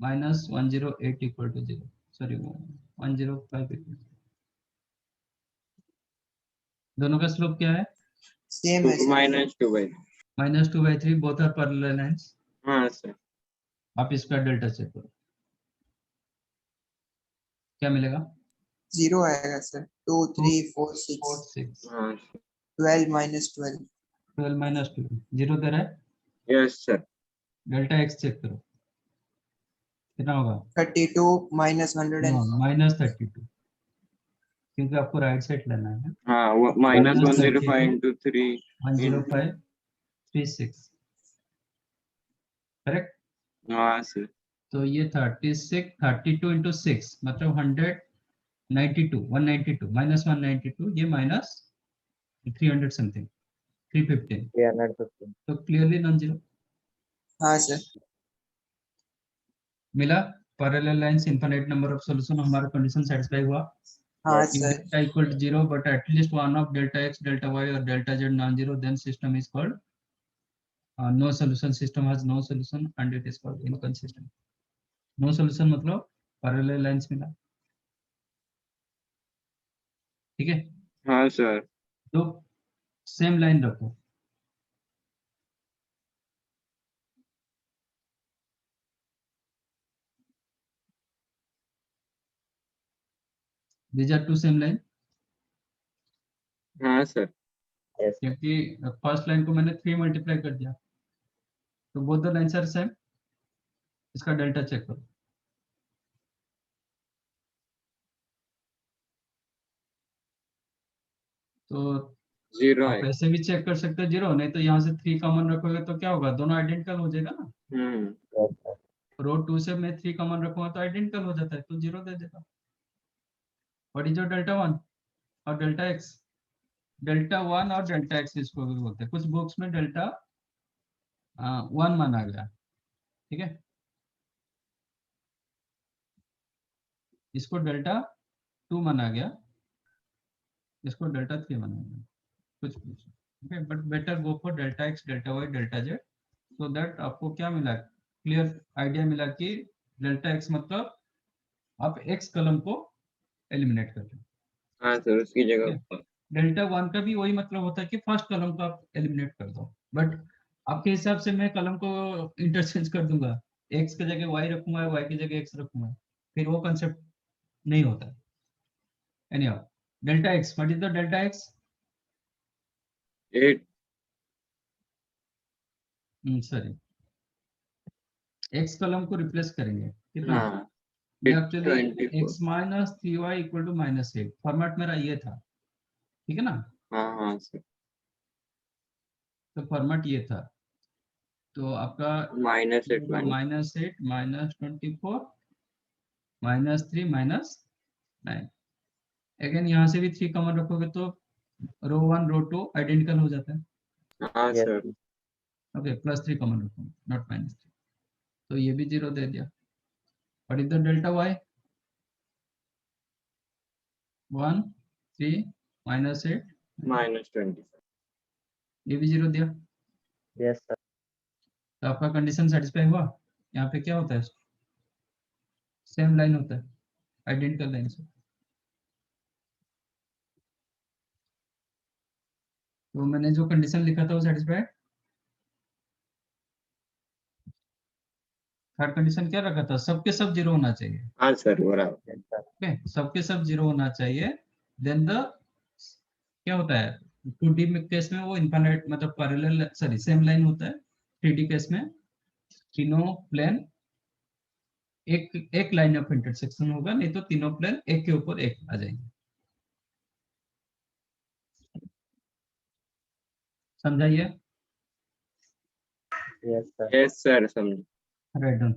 minus 108 equal to 0. Sorry, 105 equal to, दोनों का स्लोप क्या है? सेम है 2 sir. minus 2 by 3. -2/3, both are parallel lines. हाँ सर, आप इसका डेल्टा चेक करो, क्या मिलेगा? 0 आएगा सर। 2 3 4 6 4 6 हाँ 12 minus 12 12 minus 2 0 दे रहा है। Yes sir, delta x check करो, कितना होगा? 32 minus 104 -32, क्योंकि आपको राइट साइड लेना है। हाँ वो minus Minus 105 into 3 10536, करेक्ट। हाँ सर, तो ये 36 32 इंटू 6 मतलब 192 192 -192, ये माइनस 300 समथिंग 315, 315. तो क्लियरली नॉन जीरो हाँ सर। मिला। Parallel lines infinite number of solution, हमारा कंडीशन सेटिस्फाई हुआ। हाँ If sir. delta equal to 0 but at least one of delta x, delta y or delta z non-zero, then system is called no solution, system has no solution and it is called inconsistent. No solution मतलब parallel lines मिला, ठीक है। हाँ sir, तो same line रखो, these are two same line, हाँ sir, Yes. क्योंकि first line को मैंने 3 मल्टीप्लाई कर दिया, तो both the lines are same. इसका डेल्टा चेक करो, तो 0 आप है. ऐसे भी चेक कर सकते हो 0, नहीं तो यहाँ से 3 कॉमन रखोगे तो क्या होगा? दोनों आइडेंटिकल हो जाएगा ना। Yes, sir. रो 2 से मैं 3 कॉमन रखूंगा तो आइडेंटिकल हो जाता है, तो 0 दे देगा। व्हाट इज योर डेल्टा 1 और डेल्टा x? डेल्टा 1 और डेल्टा x इसको भी बोलते हैं, कुछ बुक्स में डेल्टा 1 माना गया, ठीक है। इसको डेल्टा 2 माना गया, इसको डेल्टा 3 माना गया, कुछ okay. But better go for delta x, delta y, delta z, so that आपको क्या मिला? क्लियर आइडिया मिला कि डेल्टा x मतलब आप x कलम को एलिमिनेट कर रहे हो। हाँ सर, उसकी जगह पर. डेल्टा 1 का भी वही मतलब होता है कि फर्स्ट कलम को आप एलिमिनेट कर दो, बट आपके हिसाब से मैं कलम को इंटरचेंज कर दूंगा, x की जगह y रखूंगा, y की जगह x रखूंगा, फिर वो कंसेप्ट नहीं होता। Anyhow, delta x, what is the delta x? 8. Sorry, x column को रिप्लेस करेंगे, कितना? हाँ, ये 8 actually 24. x minus 3y equal to -8, format मेरा ये था, ठीक है ना। हाँ हाँ सर, तो फॉर्मेट ये था, तो आपका -8 -8 -24 -3 -9, अगेन यहाँ से भी 3 कॉमन रखोगे तो रो 1 रो 2 आइडेंटिकल हो जाता है। हाँ Yes. सर, ओके, +3 कॉमन रखोगे, नॉट -3, तो ये भी 0 दे दिया। What is the delta y? 1 3 -8, -20. ये भी 0 दिया। Yes, sir. तो आपका कंडीशन सेटिस्फाई हुआ। यहाँ पे क्या होता है? सेम लाइन होता है, आइडेंटिकल लाइन से। तो मैंने जो कंडीशन लिखा था वो सेटिस्फाइड। थर्ड कंडीशन क्या रखा था? सबके सब 0 होना चाहिए, हाँ सर, बराबर. Yes, sir. ओके, सबके सब 0 होना चाहिए। देन द क्या होता है? 2D में केस में वो इनफाइनाइट मतलब पैरेलल, सॉरी सेम लाइन होता है। 3D केस में तीनों प्लेन एक लाइन ऑफ इंटरसेक्शन होगा, नहीं तो तीनों प्लेन एक के ऊपर एक आ जाएंगे। समझाइए। Yes, sir. यस सर, समझ. Write down.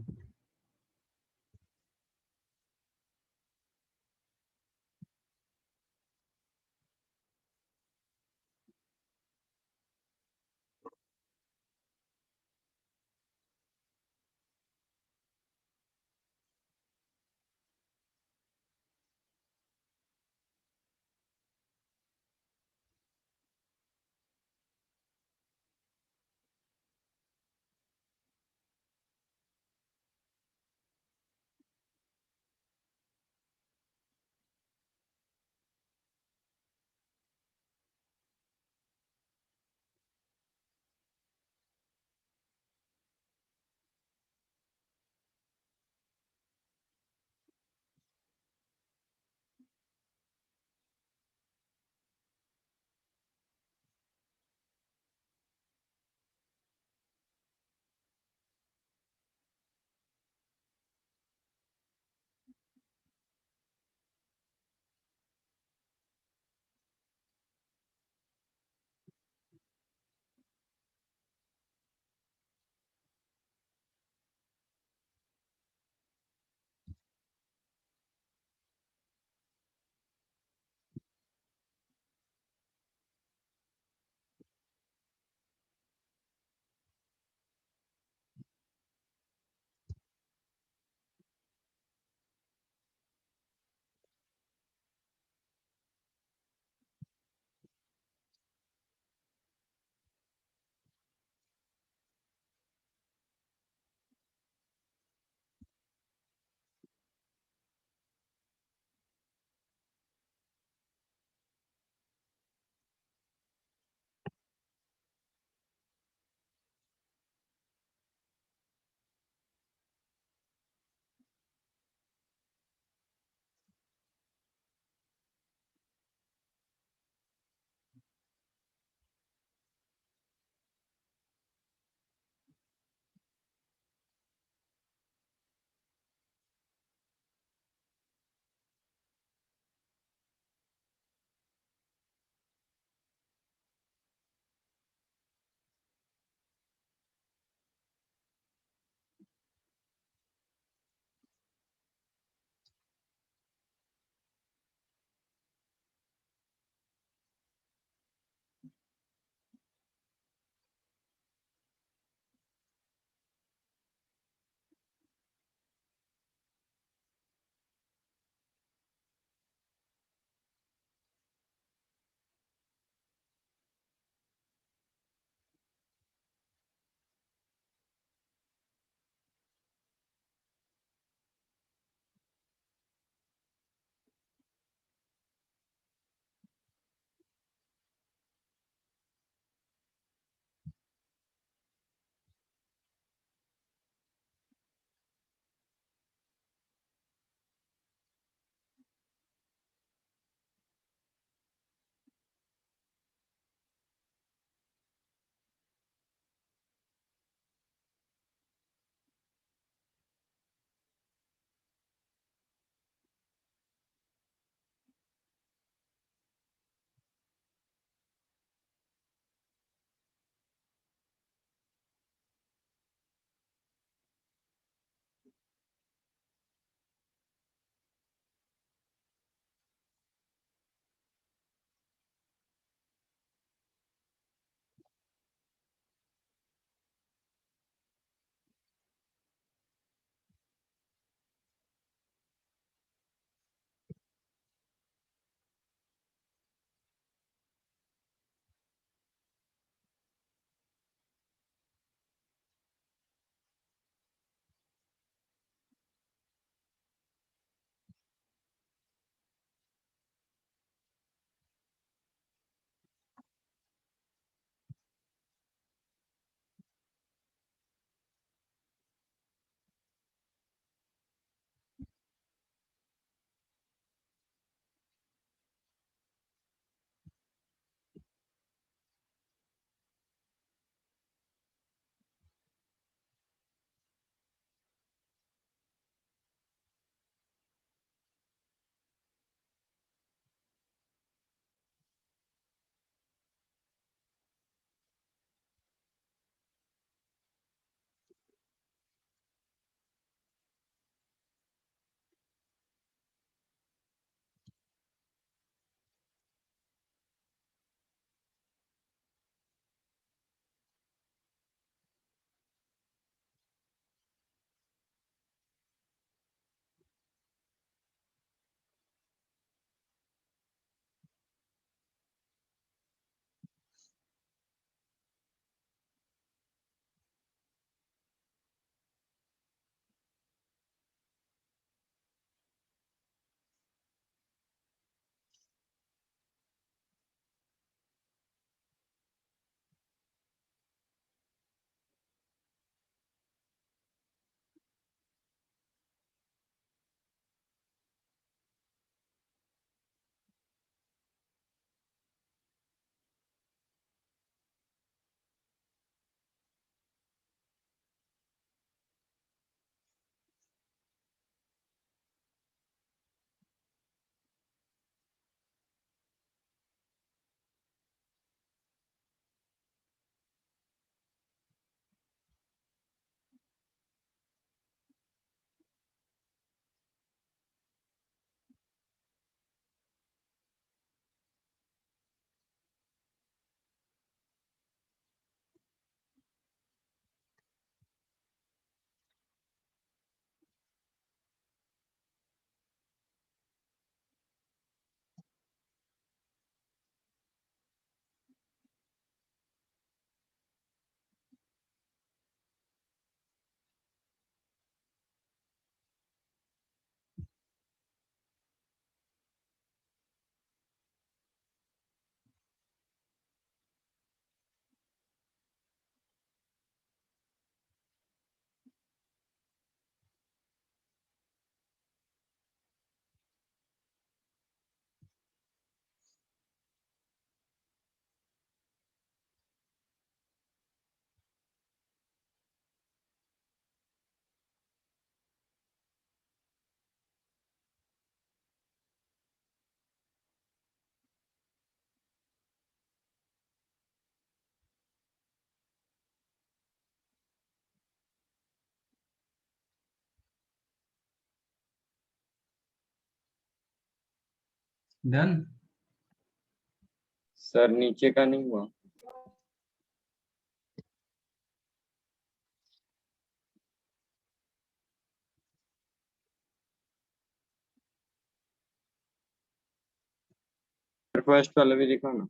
डन। सर नीचे का नहीं हुआ। फर्स्ट वाला भी दिखा ना।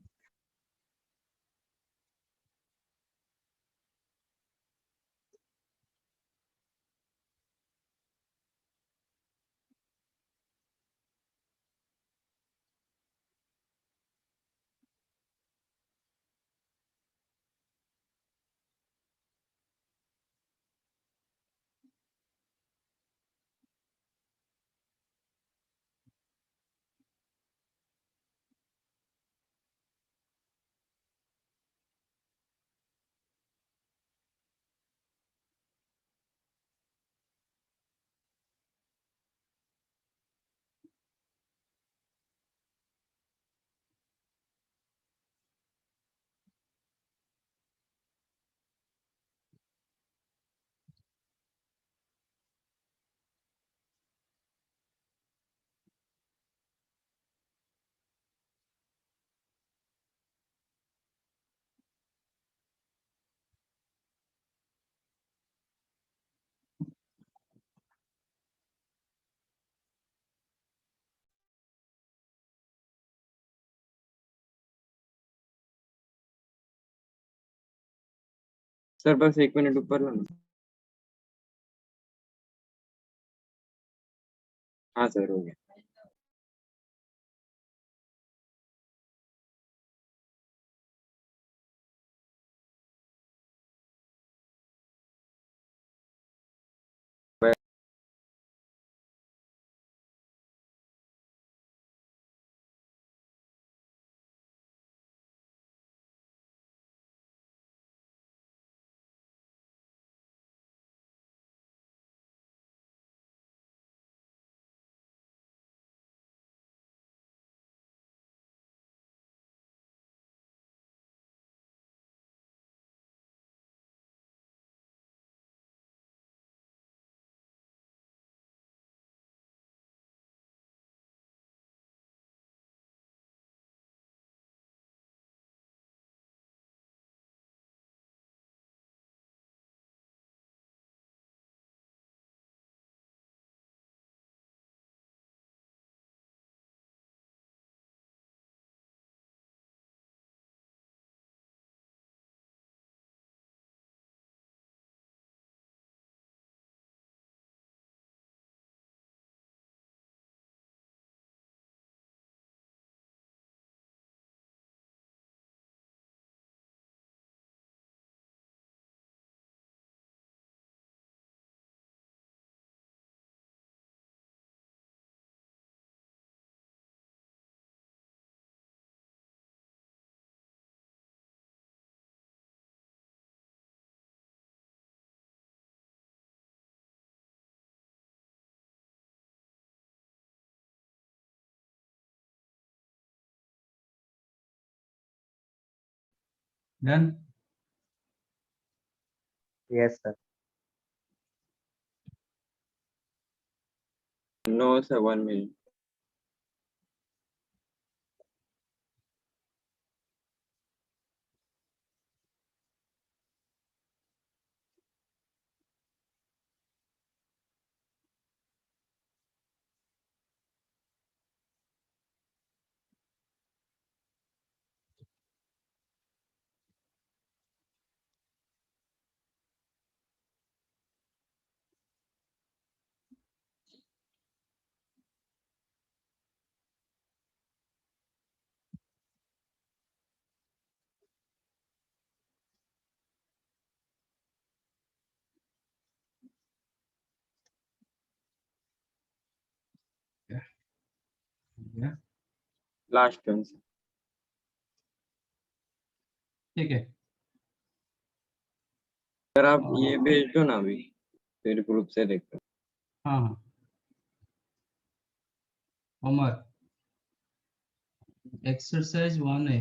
सर बस 1 मिनट ऊपर लो ना। हाँ सर हो गया। Done. Yes, sir. No sir 1 minute. Last one sir. ठीक है। सर आप ये भेज दो ना अभी, फिर ग्रुप से देखते हैं। हाँ हाँ अमर, एक्सरसाइज 1 है।